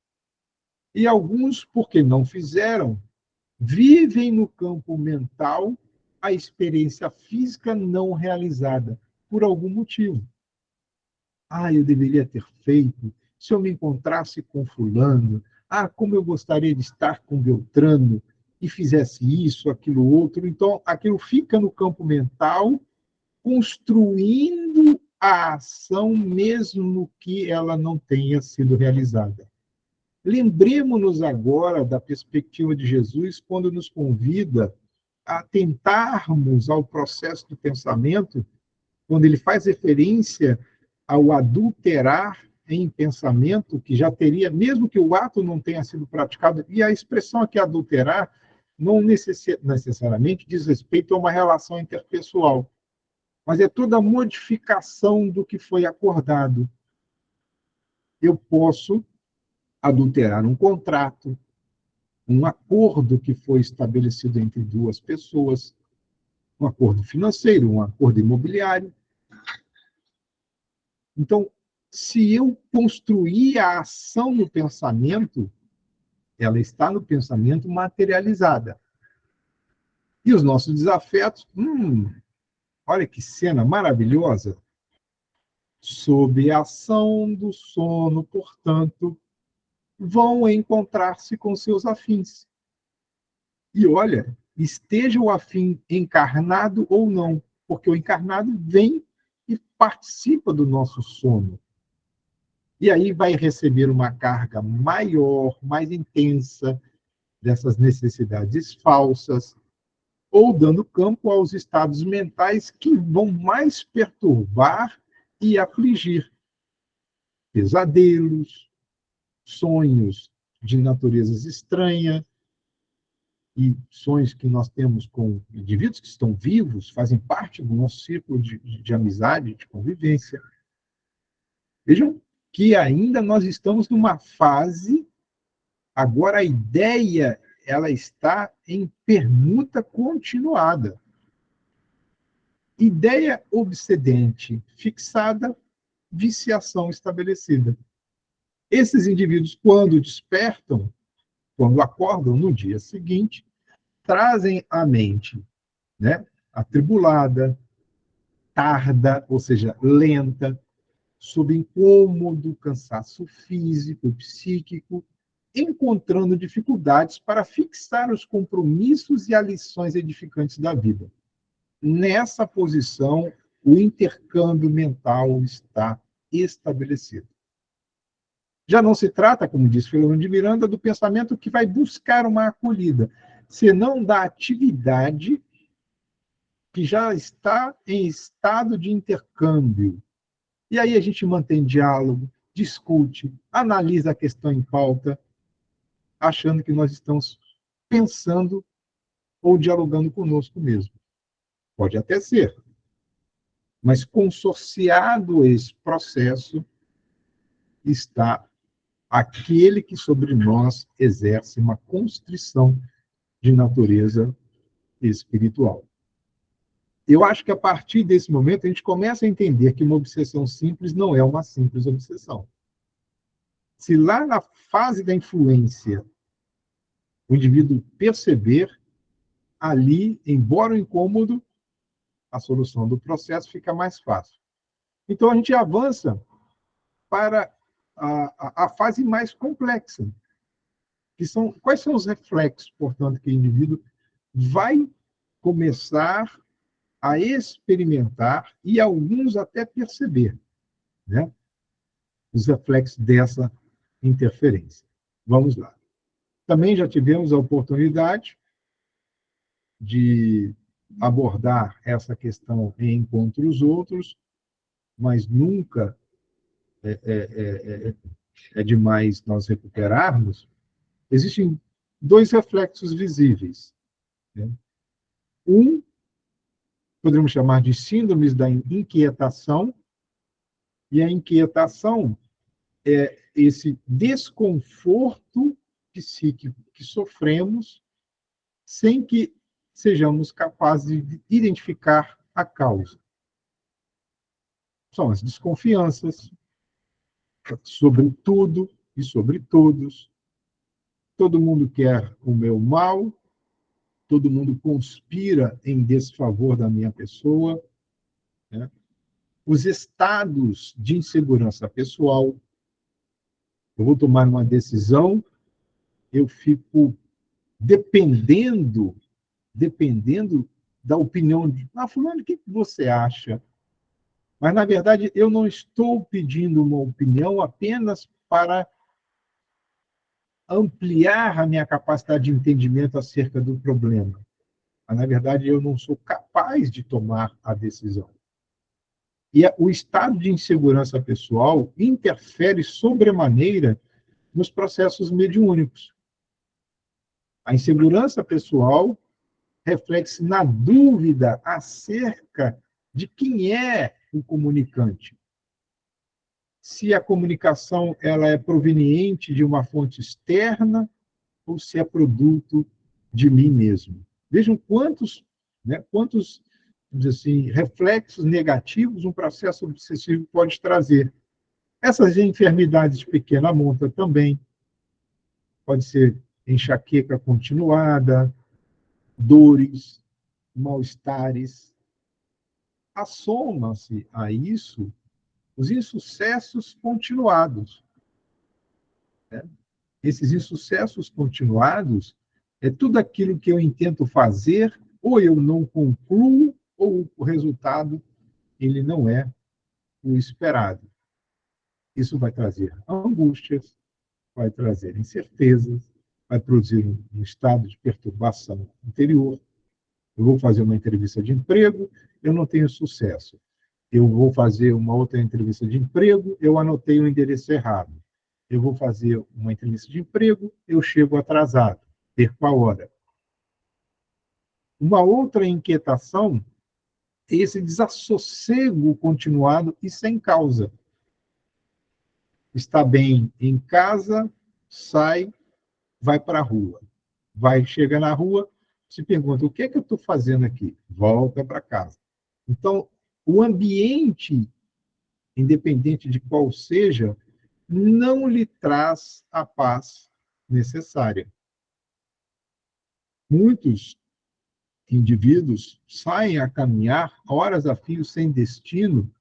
E alguns, porque não fizeram, vivem no campo mental a experiência física não realizada, por algum motivo. Eu deveria ter feito, se eu me encontrasse com fulano, como eu gostaria de estar com Beltrano, e fizesse isso, aquilo, outro. Então, aquilo fica no campo mental, construindo a ação, mesmo que ela não tenha sido realizada. Lembremos-nos agora da perspectiva de Jesus, quando nos convida a tentarmos ao processo do pensamento, quando ele faz referência ao adulterar em pensamento, que já teria, mesmo que o ato não tenha sido praticado, e a expressão aqui adulterar não necessariamente diz respeito a uma relação interpessoal, mas é toda a modificação do que foi acordado. Eu posso adulterar um contrato, um acordo que foi estabelecido entre duas pessoas, um acordo financeiro, um acordo imobiliário. Então, se eu construir a ação no pensamento, ela está no pensamento materializada. E os nossos desafetos, olha que cena maravilhosa. Sob a ação do sono, portanto, vão encontrar-se com seus afins. E olha, esteja o afim encarnado ou não, porque o encarnado vem e participa do nosso sono. E aí vai receber uma carga maior, mais intensa dessas necessidades falsas, ou dando campo aos estados mentais que vão mais perturbar e afligir. Pesadelos, sonhos de naturezas estranhas, e sonhos que nós temos com indivíduos que estão vivos, fazem parte do nosso círculo de amizade, de convivência. Vejam que ainda nós estamos numa fase, agora a ideia ela está em permuta continuada. Ideia obsedente fixada, viciação estabelecida. Esses indivíduos, quando despertam, quando acordam no dia seguinte, trazem à mente, né, atribulada, tarda, ou seja, lenta, sob incômodo, cansaço físico e psíquico, encontrando dificuldades para fixar os compromissos e as lições edificantes da vida. Nessa posição, o intercâmbio mental está estabelecido. Já não se trata, como diz Filomeno de Miranda, do pensamento que vai buscar uma acolhida, senão da atividade que já está em estado de intercâmbio. E aí a gente mantém diálogo, discute, analisa a questão em pauta, achando que nós estamos pensando ou dialogando conosco mesmo. Pode até ser, mas consorciado esse processo está aquele que sobre nós exerce uma constrição de natureza espiritual. Eu acho que a partir desse momento a gente começa a entender que uma obsessão simples não é uma simples obsessão. Se lá na fase da influência o indivíduo perceber, ali, embora o incômodo, a solução do processo fica mais fácil. Então a gente avança para a fase mais complexa, que são quais são os reflexos, portanto, que o indivíduo vai começar a experimentar e alguns até perceber, né, os reflexos dessa interferência. Vamos lá. Também já tivemos a oportunidade de abordar essa questão em Encontros Outros, mas nunca é demais nós recuperarmos. Existem dois reflexos visíveis, né? Um, poderíamos chamar de síndromes da inquietação, e a inquietação é esse desconforto psíquico que sofremos sem que sejamos capazes de identificar a causa. São as desconfianças sobre tudo e sobre todos. Todo mundo quer o meu mal, todo mundo conspira em desfavor da minha pessoa, né? Os estados de insegurança pessoal. Eu vou tomar uma decisão, eu fico dependendo da opinião de, fulano, o que você acha? Mas, na verdade, eu não estou pedindo uma opinião apenas para ampliar a minha capacidade de entendimento acerca do problema. Mas, na verdade, eu não sou capaz de tomar a decisão. E o estado de insegurança pessoal interfere sobremaneira nos processos mediúnicos. A insegurança pessoal reflete-se na dúvida acerca de quem é o comunicante. Se a comunicação ela é proveniente de uma fonte externa ou se é produto de mim mesmo. Vejam quantos, vamos dizer assim, reflexos negativos um processo obsessivo pode trazer. Essas enfermidades de pequena monta também. Pode ser enxaqueca continuada, dores, mal-estares. Assoma-se a isso os insucessos continuados, né? Esses insucessos continuados é tudo aquilo que eu intento fazer, ou eu não concluo, ou o resultado ele não é o esperado. Isso vai trazer angústias, vai trazer incertezas, vai produzir um estado de perturbação interior. Eu vou fazer uma entrevista de emprego, eu não tenho sucesso. Eu vou fazer uma outra entrevista de emprego, eu anotei o endereço errado. Eu vou fazer uma entrevista de emprego, eu chego atrasado, perco a hora. Uma outra inquietação é esse desassossego continuado e sem causa. Está bem em casa, sai, vai para a rua. Chega na rua, se pergunta, o que é que eu estou fazendo aqui? Volta para casa. Então, o ambiente, independente de qual seja, não lhe traz a paz necessária. Muitos indivíduos saem a caminhar horas a fio sem destino,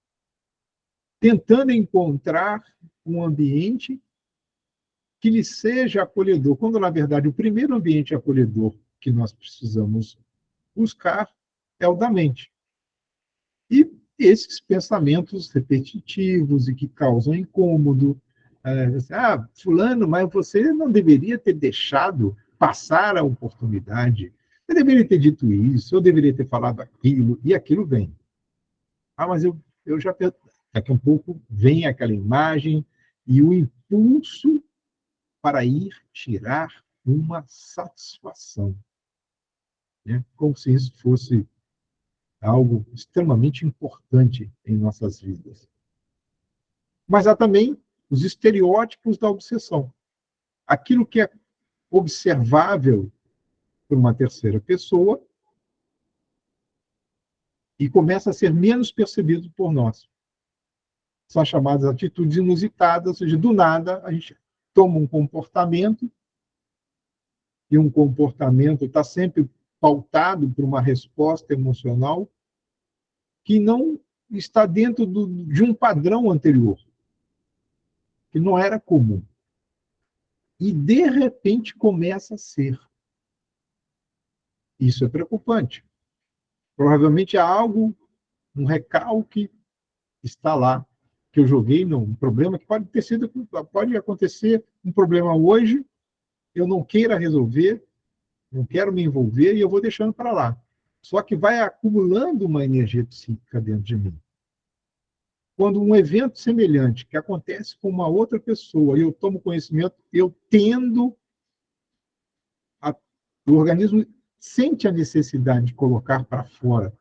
tentando encontrar um ambiente que lhe seja acolhedor, quando, na verdade, o primeiro ambiente acolhedor que nós precisamos buscar é o da mente. E esses pensamentos repetitivos e que causam incômodo, fulano, mas você não deveria ter deixado passar a oportunidade, você deveria ter dito isso, eu deveria ter falado aquilo, e aquilo vem. Mas eu já... Daqui a um pouco vem aquela imagem e o impulso para ir tirar uma satisfação, né? Como se isso fosse algo extremamente importante em nossas vidas. Mas há também os estereótipos da obsessão. Aquilo que é observável por uma terceira pessoa e começa a ser menos percebido por nós. São chamadas atitudes inusitadas, ou seja, do nada a gente toma um comportamento e um comportamento está sempre pautado por uma resposta emocional que não está dentro de um padrão anterior, que não era comum. E, de repente, começa a ser. Isso é preocupante. Provavelmente há algo, um recalque está lá, que eu joguei num problema que pode acontecer um problema hoje, eu não queira resolver, não quero me envolver e eu vou deixando para lá. Só que vai acumulando uma energia psíquica dentro de mim. Quando um evento semelhante que acontece com uma outra pessoa e eu tomo conhecimento, eu tendo o organismo sente a necessidade de colocar para fora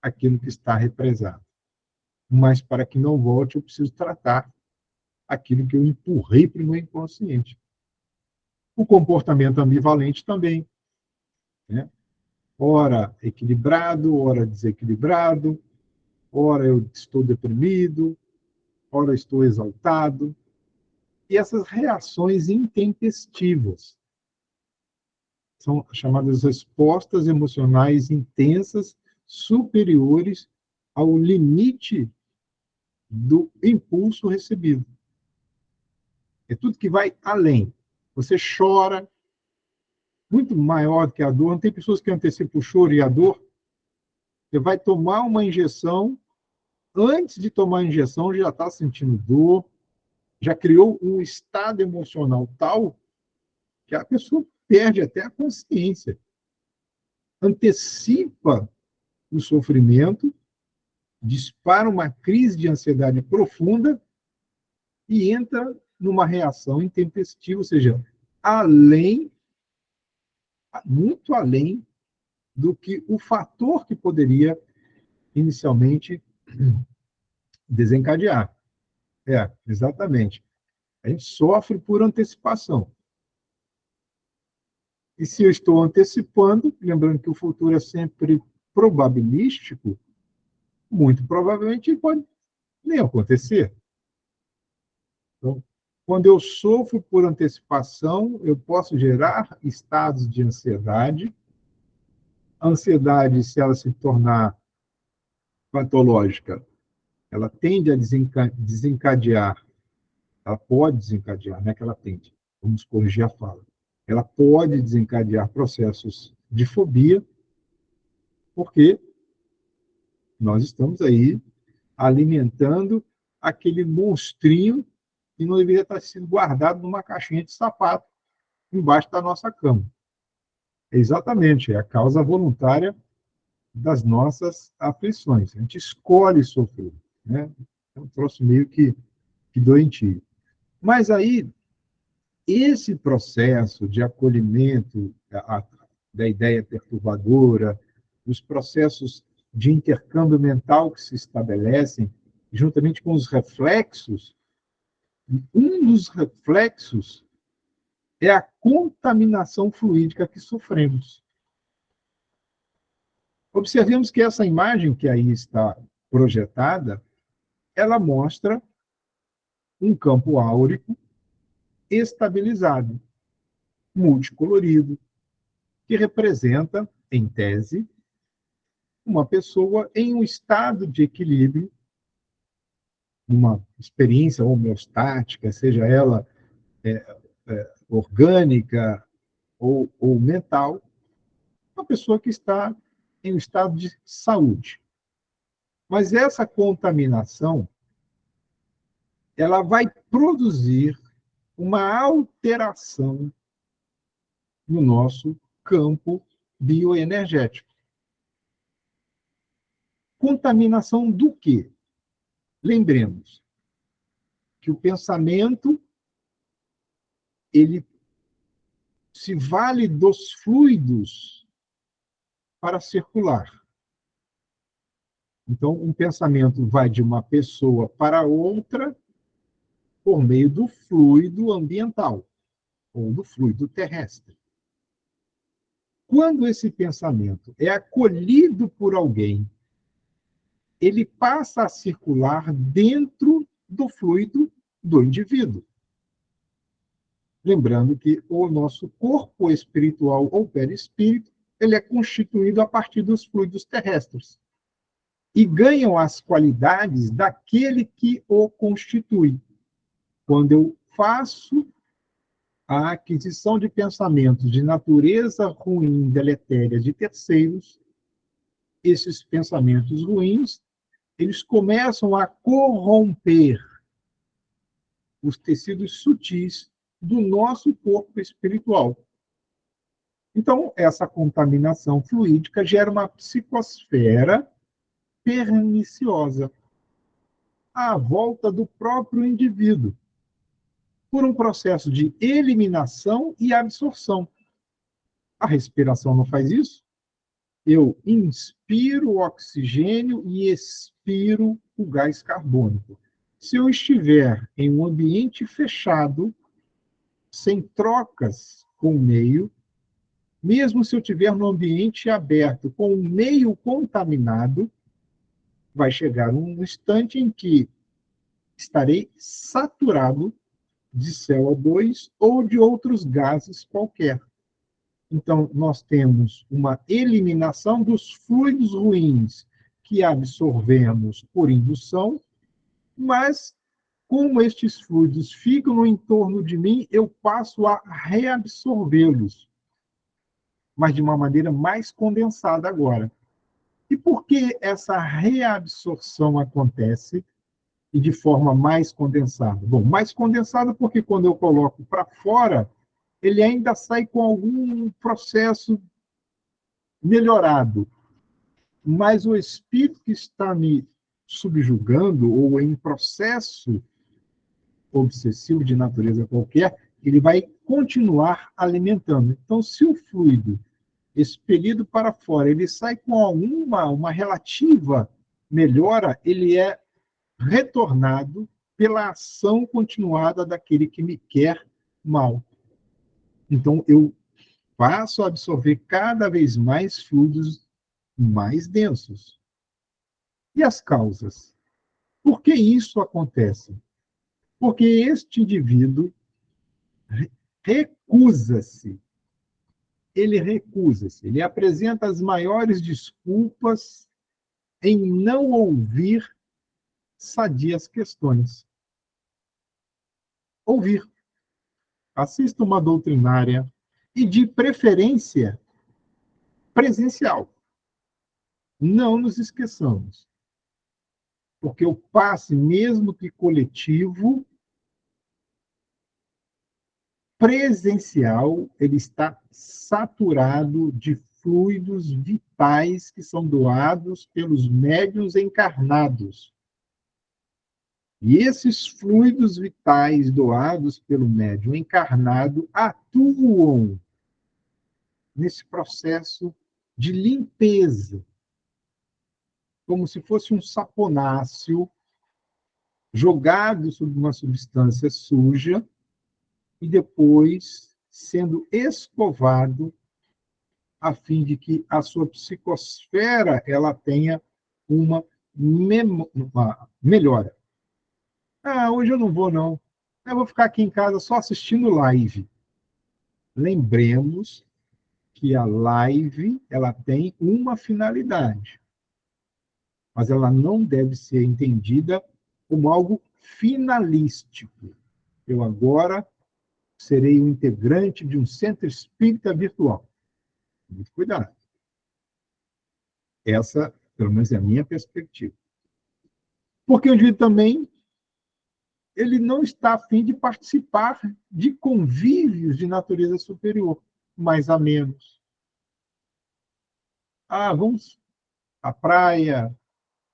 aquilo que está represado. Mas para que não volte, eu preciso tratar aquilo que eu empurrei para o meu inconsciente. O comportamento ambivalente também, né? Ora equilibrado, ora desequilibrado, ora eu estou deprimido, ora estou exaltado. E essas reações intempestivas são chamadas respostas emocionais intensas superiores ao limite do impulso recebido. É tudo que vai além. Você chora, muito maior do que a dor. Não tem pessoas que antecipam o choro e a dor. Você vai tomar uma injeção, antes de tomar a injeção, já está sentindo dor, já criou um estado emocional tal que a pessoa perde até a consciência. Antecipa o sofrimento, dispara uma crise de ansiedade profunda e entra numa reação intempestiva, ou seja, além, muito além do que o fator que poderia inicialmente desencadear. Exatamente. A gente sofre por antecipação. E se eu estou antecipando, lembrando que o futuro é sempre probabilístico, muito provavelmente pode nem acontecer. Então, quando eu sofro por antecipação, eu posso gerar estados de ansiedade. A ansiedade, se ela se tornar patológica, ela tende a desencadear, ela pode desencadear, não é que ela tende, vamos corrigir a fala, ela pode desencadear processos de fobia, porque nós estamos aí alimentando aquele monstrinho que não deveria estar sendo guardado numa caixinha de sapato embaixo da nossa cama. Exatamente, é a causa voluntária das nossas aflições. A gente escolhe sofrer, né? É um troço meio que doentio. Mas aí, esse processo de acolhimento da ideia perturbadora, os processos de intercâmbio mental que se estabelecem, juntamente com os reflexos, um dos reflexos é a contaminação fluídica que sofremos. Observemos que essa imagem que aí está projetada, ela mostra um campo áurico estabilizado, multicolorido, que representa, em tese, uma pessoa em um estado de equilíbrio, uma experiência homeostática, seja ela orgânica ou mental, uma pessoa que está em um estado de saúde. Mas essa contaminação, ela vai produzir uma alteração no nosso campo bioenergético. Contaminação do quê? Lembremos que o pensamento ele se vale dos fluidos para circular. Então, um pensamento vai de uma pessoa para outra por meio do fluido ambiental ou do fluido terrestre. Quando esse pensamento é acolhido por alguém, ele passa a circular dentro do fluido do indivíduo. Lembrando que o nosso corpo espiritual ou perispírito, ele é constituído a partir dos fluidos terrestres e ganham as qualidades daquele que o constitui. Quando eu faço a aquisição de pensamentos de natureza ruim, deletéria de terceiros, esses pensamentos ruins, eles começam a corromper os tecidos sutis do nosso corpo espiritual. Então, essa contaminação fluídica gera uma psicosfera perniciosa à volta do próprio indivíduo, por um processo de eliminação e absorção. A respiração não faz isso? Eu inspiro o oxigênio e expiro o gás carbônico. Se eu estiver em um ambiente fechado, sem trocas com o meio, mesmo se eu estiver num ambiente aberto, com o meio contaminado, vai chegar um instante em que estarei saturado de CO2 ou de outros gases qualquer. Então, nós temos uma eliminação dos fluidos ruins que absorvemos por indução, mas como estes fluidos ficam no entorno de mim, eu passo a reabsorvê-los, mas de uma maneira mais condensada agora. E por que essa reabsorção acontece e de forma mais condensada? Bom, mais condensada porque quando eu coloco para fora, ele ainda sai com algum processo melhorado. Mas o espírito que está me subjugando ou em processo obsessivo de natureza qualquer, ele vai continuar alimentando. Então, se o fluido expelido para fora, ele sai com uma relativa melhora, ele é retornado pela ação continuada daquele que me quer mal. Então, eu passo a absorver cada vez mais fluidos mais densos. E as causas? Por que isso acontece? Porque este indivíduo recusa-se. Ele recusa-se. Ele apresenta as maiores desculpas em não ouvir sadias questões. Ouvir. Assista uma doutrinária e, de preferência, presencial. Não nos esqueçamos. Porque o passe, mesmo que coletivo, presencial, ele está saturado de fluidos vitais que são doados pelos médiuns encarnados. E esses fluidos vitais doados pelo médium encarnado atuam nesse processo de limpeza, como se fosse um saponáceo jogado sobre uma substância suja e depois sendo escovado a fim de que a sua psicosfera ela tenha uma melhora. Ah, hoje eu não vou, não. Eu vou ficar aqui em casa só assistindo live. Lembremos que a live ela tem uma finalidade, mas ela não deve ser entendida como algo finalístico. Eu agora serei um integrante de um centro espírita virtual. Muito cuidado. Essa, pelo menos, é a minha perspectiva. Porque o indivíduo também ele não está a fim de participar de convívios de natureza superior, mais a menos. Ah, vamos à praia,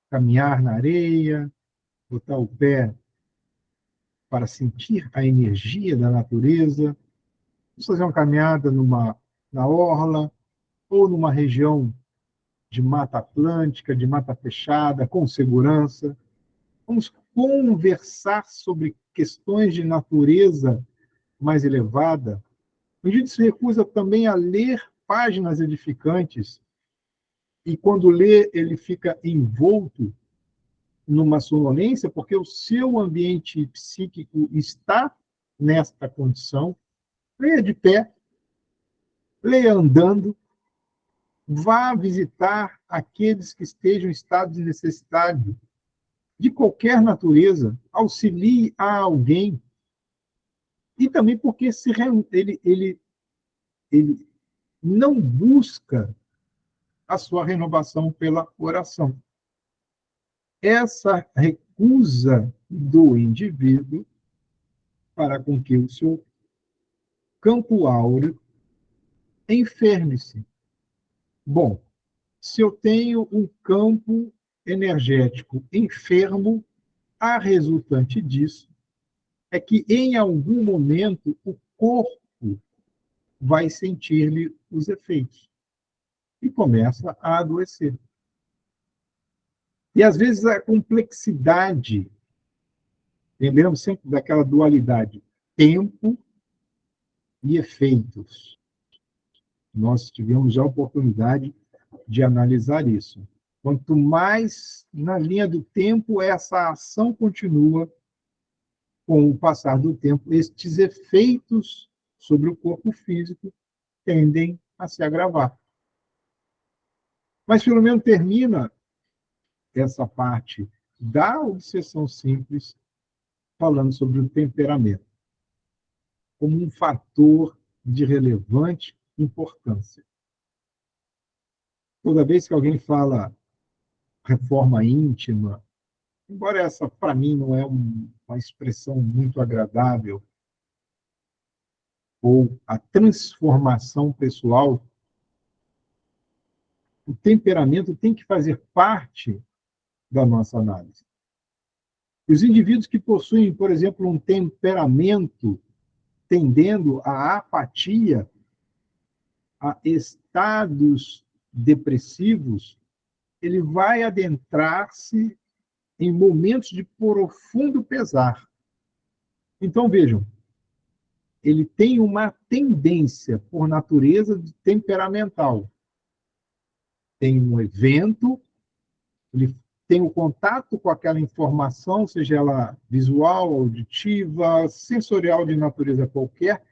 caminhar na areia, botar o pé para sentir a energia da natureza. Vamos fazer uma caminhada na orla ou numa região de mata atlântica, de mata fechada, com segurança. Vamos conversar sobre questões de natureza mais elevada. O indivíduo se recusa também a ler páginas edificantes e, quando lê, ele fica envolto numa sonolência, porque o seu ambiente psíquico está nesta condição. Leia de pé, leia andando, vá visitar aqueles que estejam em estado de necessidade de qualquer natureza, auxilie a alguém. E também porque ele não busca a sua renovação pela oração. Essa recusa do indivíduo para com que o seu campo áureo enferme-se. Bom, se eu tenho um campo energético enfermo, a resultante disso é que, em algum momento, o corpo vai sentir-lhe os efeitos e começa a adoecer. E, às vezes, a complexidade, lembramos sempre daquela dualidade, tempo e efeitos. Nós tivemos já a oportunidade de analisar isso. Quanto mais na linha do tempo essa ação continua, com o passar do tempo, estes efeitos sobre o corpo físico tendem a se agravar. Mas Filomeno termina essa parte da obsessão simples falando sobre o temperamento como um fator de relevante importância. Toda vez que alguém fala reforma íntima, embora essa, para mim, não é uma expressão muito agradável, ou a transformação pessoal, o temperamento tem que fazer parte da nossa análise. Os indivíduos que possuem, por exemplo, um temperamento tendendo à apatia, a estados depressivos, ele vai adentrar-se em momentos de profundo pesar. Então, vejam, ele tem uma tendência, por natureza, temperamental. Tem um evento, ele tem o contato com aquela informação, seja ela visual, auditiva, sensorial de natureza qualquer,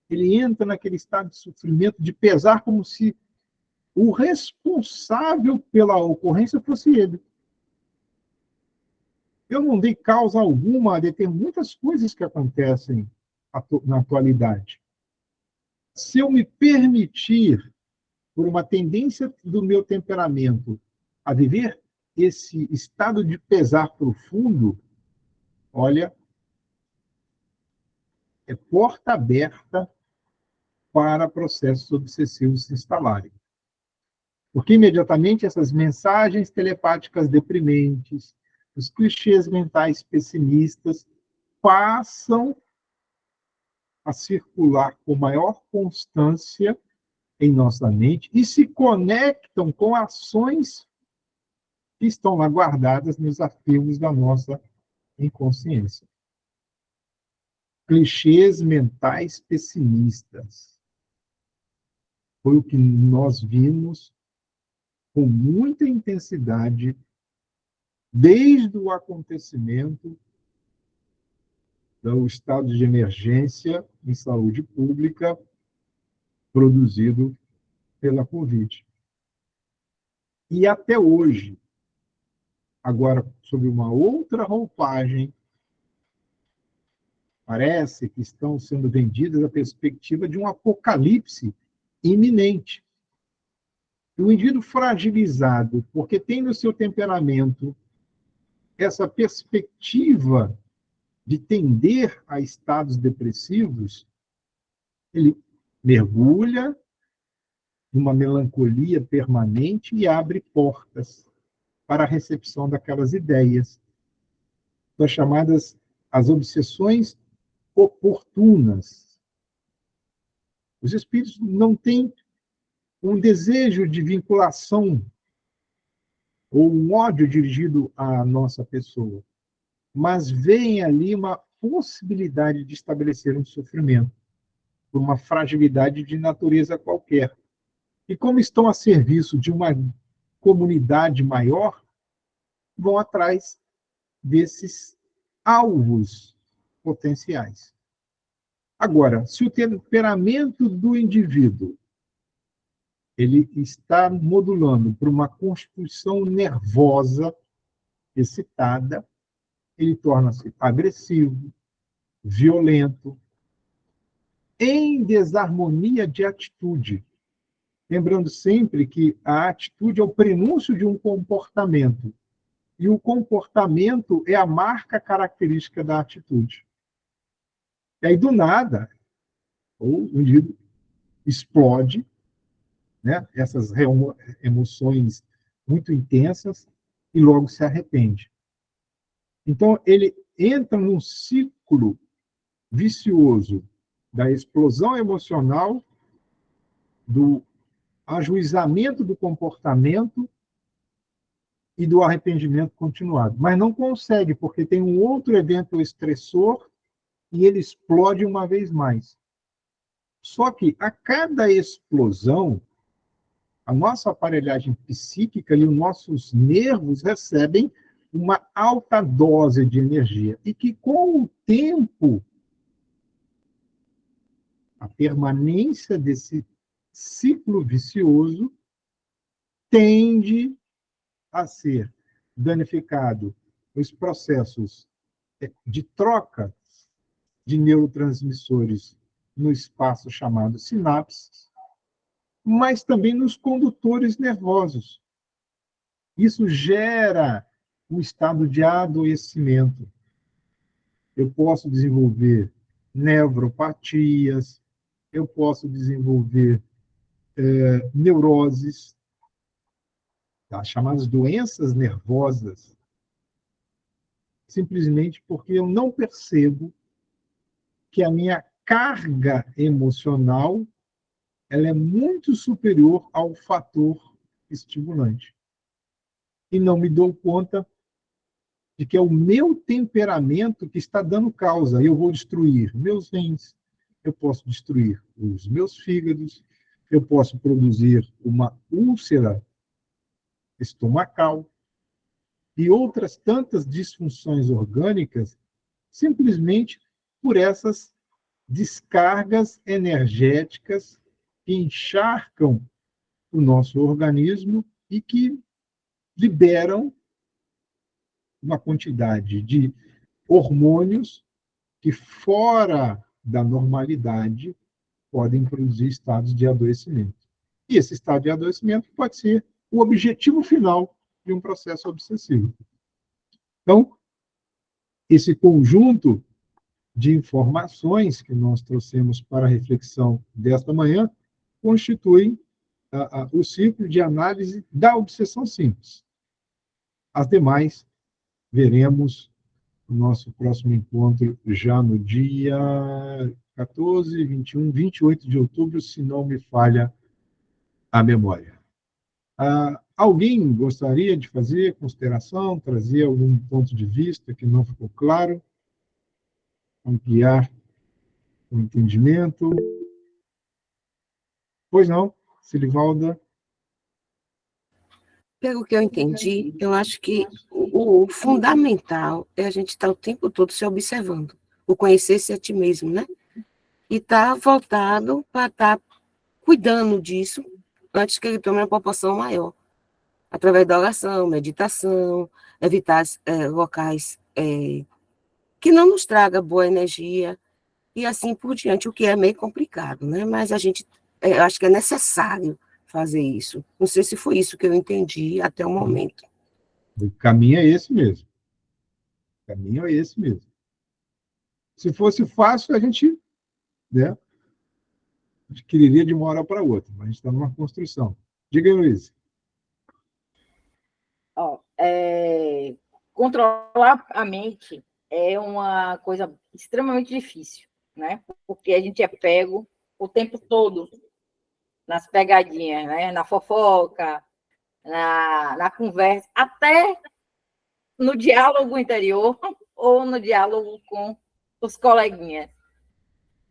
ele entra naquele estado de sofrimento, de pesar, como se o responsável pela ocorrência fosse ele. Eu não dei causa alguma a ter muitas coisas que acontecem na atualidade. Se eu me permitir, por uma tendência do meu temperamento, a viver esse estado de pesar profundo, olha, é porta aberta para processos obsessivos se instalarem. Porque imediatamente essas mensagens telepáticas deprimentes, os clichês mentais pessimistas passam a circular com maior constância em nossa mente e se conectam com ações que estão lá guardadas nos arquivos da nossa inconsciência. Clichês mentais pessimistas. foi o que nós vimos com muita intensidade desde o acontecimento do estado de emergência em saúde pública produzido pela Covid. E até hoje, agora, sob uma outra roupagem, parece que estão sendo vendidas a perspectiva de um apocalipse iminente. O indivíduo fragilizado, porque tem no seu temperamento essa perspectiva de tender a estados depressivos, ele mergulha numa melancolia permanente e abre portas para a recepção daquelas ideias, das chamadas as obsessões oportunas. Os espíritos não têm um desejo de vinculação ou um ódio dirigido à nossa pessoa, mas veem ali uma possibilidade de estabelecer um sofrimento por uma fragilidade de natureza qualquer. E como estão a serviço de uma comunidade maior, vão atrás desses alvos potenciais. Agora, se o temperamento do indivíduo ele está modulando para uma constituição nervosa excitada, ele torna-se agressivo, violento, em desarmonia de atitude. Lembrando sempre que a atitude é o prenúncio de um comportamento, e o comportamento é a marca característica da atitude. E aí, do nada, o indivíduo explode, né, essas emoções muito intensas, e logo se arrepende. Então, ele entra num ciclo vicioso da explosão emocional, do ajuizamento do comportamento e do arrependimento continuado. Mas não consegue, porque tem um outro evento estressor e ele explode uma vez mais. Só que a cada explosão, a nossa aparelhagem psíquica e os nossos nervos recebem uma alta dose de energia. E que, com o tempo, a permanência desse ciclo vicioso tende a ser danificado os processos de troca de neurotransmissores no espaço chamado sinapses, mas também nos condutores nervosos. Isso gera um estado de adoecimento. Eu posso desenvolver neuropatias, eu posso desenvolver neuroses, tá? Chamadas doenças nervosas, simplesmente porque eu não percebo que a minha carga emocional ela é muito superior ao fator estimulante. E não me dou conta de que é o meu temperamento que está dando causa. Eu vou destruir meus rins, eu posso destruir os meus fígados, eu posso produzir uma úlcera estomacal e outras tantas disfunções orgânicas simplesmente por essas descargas energéticas que encharcam o nosso organismo e que liberam uma quantidade de hormônios que, fora da normalidade, podem produzir estados de adoecimento. E esse estado de adoecimento pode ser o objetivo final de um processo obsessivo. Então, esse conjunto de informações que nós trouxemos para a reflexão desta manhã constituem o ciclo de análise da obsessão simples. As demais, veremos no nosso próximo encontro já no dia 14, 21, 28 de outubro, se não me falha a memória. Alguém gostaria de fazer consideração, trazer algum ponto de vista que não ficou claro, ampliar o entendimento? Pois não? Silivalda? Pelo que eu entendi, eu acho que o fundamental é a gente estar o tempo todo se observando, o conhecer-se a ti mesmo, né? E estar voltado para estar cuidando disso antes que ele tome uma proporção maior, através da oração, meditação, evitar locais que não nos traga boa energia, e assim por diante, o que é meio complicado, né? Mas a gente, eu acho que é necessário fazer isso. Não sei se foi isso que eu entendi até o momento. O caminho é esse mesmo. O caminho é esse mesmo. Se fosse fácil, a gente, né, adquiriria de uma hora para outra, mas a gente está numa construção. Diga, Luiz. Ó, controlar a mente é uma coisa extremamente difícil, né? Porque a gente é pego o tempo todo nas pegadinhas, né? Na fofoca, na conversa, até no diálogo interior ou no diálogo com os coleguinhas,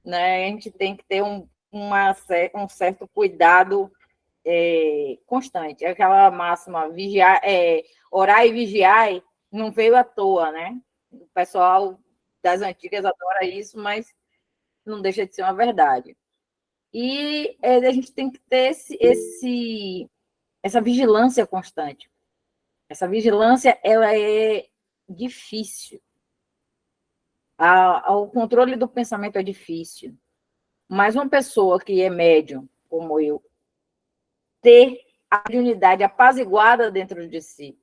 né? A gente tem que ter um certo cuidado constante. Aquela máxima, vigiar, orar e vigiar, não veio à toa, né? O pessoal das antigas adora isso, mas não deixa de ser uma verdade. E a gente tem que ter essa vigilância constante. Essa vigilância, ela é difícil. O controle do pensamento é difícil. Mas uma pessoa que é médium, como eu, ter a unidade apaziguada dentro de si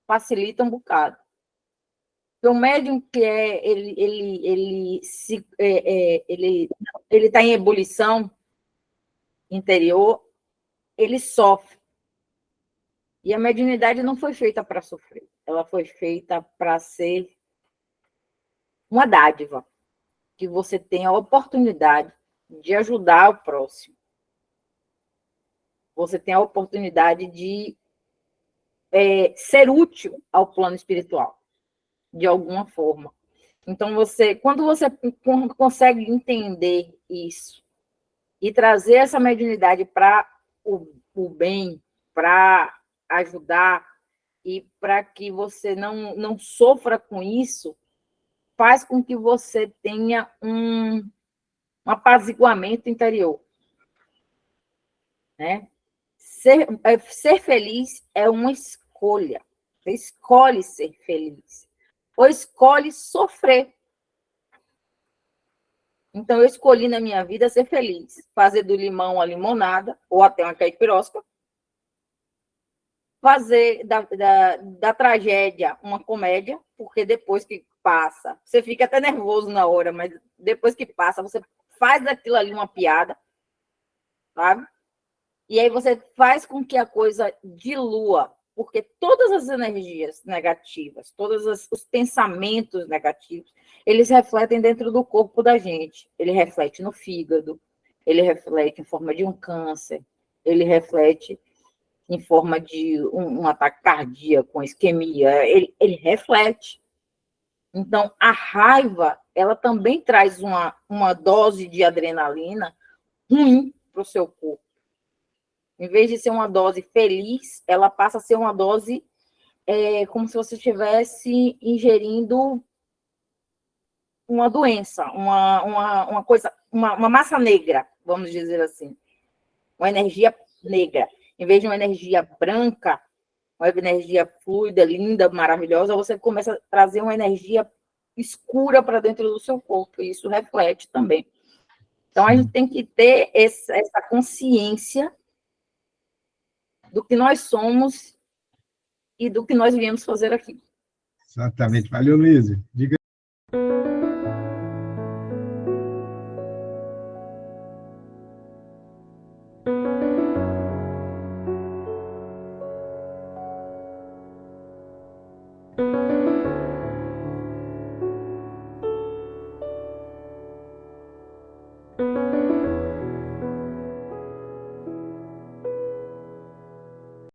facilita um bocado. Porque o médium que ele está em ebulição interior, ele sofre. E a mediunidade não foi feita para sofrer, ela foi feita para ser uma dádiva, que você tenha a oportunidade de ajudar o próximo. Você tem a oportunidade de ser útil ao plano espiritual, de alguma forma. Então, quando você consegue entender isso e trazer essa mediunidade para o bem, para ajudar e para que você não sofra com isso, faz com que você tenha um apaziguamento interior, né? Ser feliz é uma escolha. Você escolhe ser feliz. Ou escolhe sofrer. Então, eu escolhi na minha vida ser feliz. Fazer do limão uma limonada, ou até uma caipirosca. Fazer da tragédia uma comédia, porque depois que passa, você fica até nervoso na hora, mas depois que passa, você faz daquilo ali uma piada, sabe? E aí você faz com que a coisa dilua, porque todas as energias negativas, todos os pensamentos negativos, eles refletem dentro do corpo da gente. Ele reflete no fígado, ele reflete em forma de um câncer, ele reflete em forma de um ataque cardíaco, com isquemia, ele reflete. Então, a raiva, ela também traz uma dose de adrenalina ruim para o seu corpo. Em vez de ser uma dose feliz, ela passa a ser uma dose como se você estivesse ingerindo uma doença, uma coisa, uma massa negra, vamos dizer assim. Uma energia negra. Em vez de uma energia branca, uma energia fluida, linda, maravilhosa, você começa a trazer uma energia escura para dentro do seu corpo, e isso reflete também. Então, a gente tem que ter essa consciência do que nós somos e do que nós viemos fazer aqui. Exatamente. Valeu, Luiz. Diga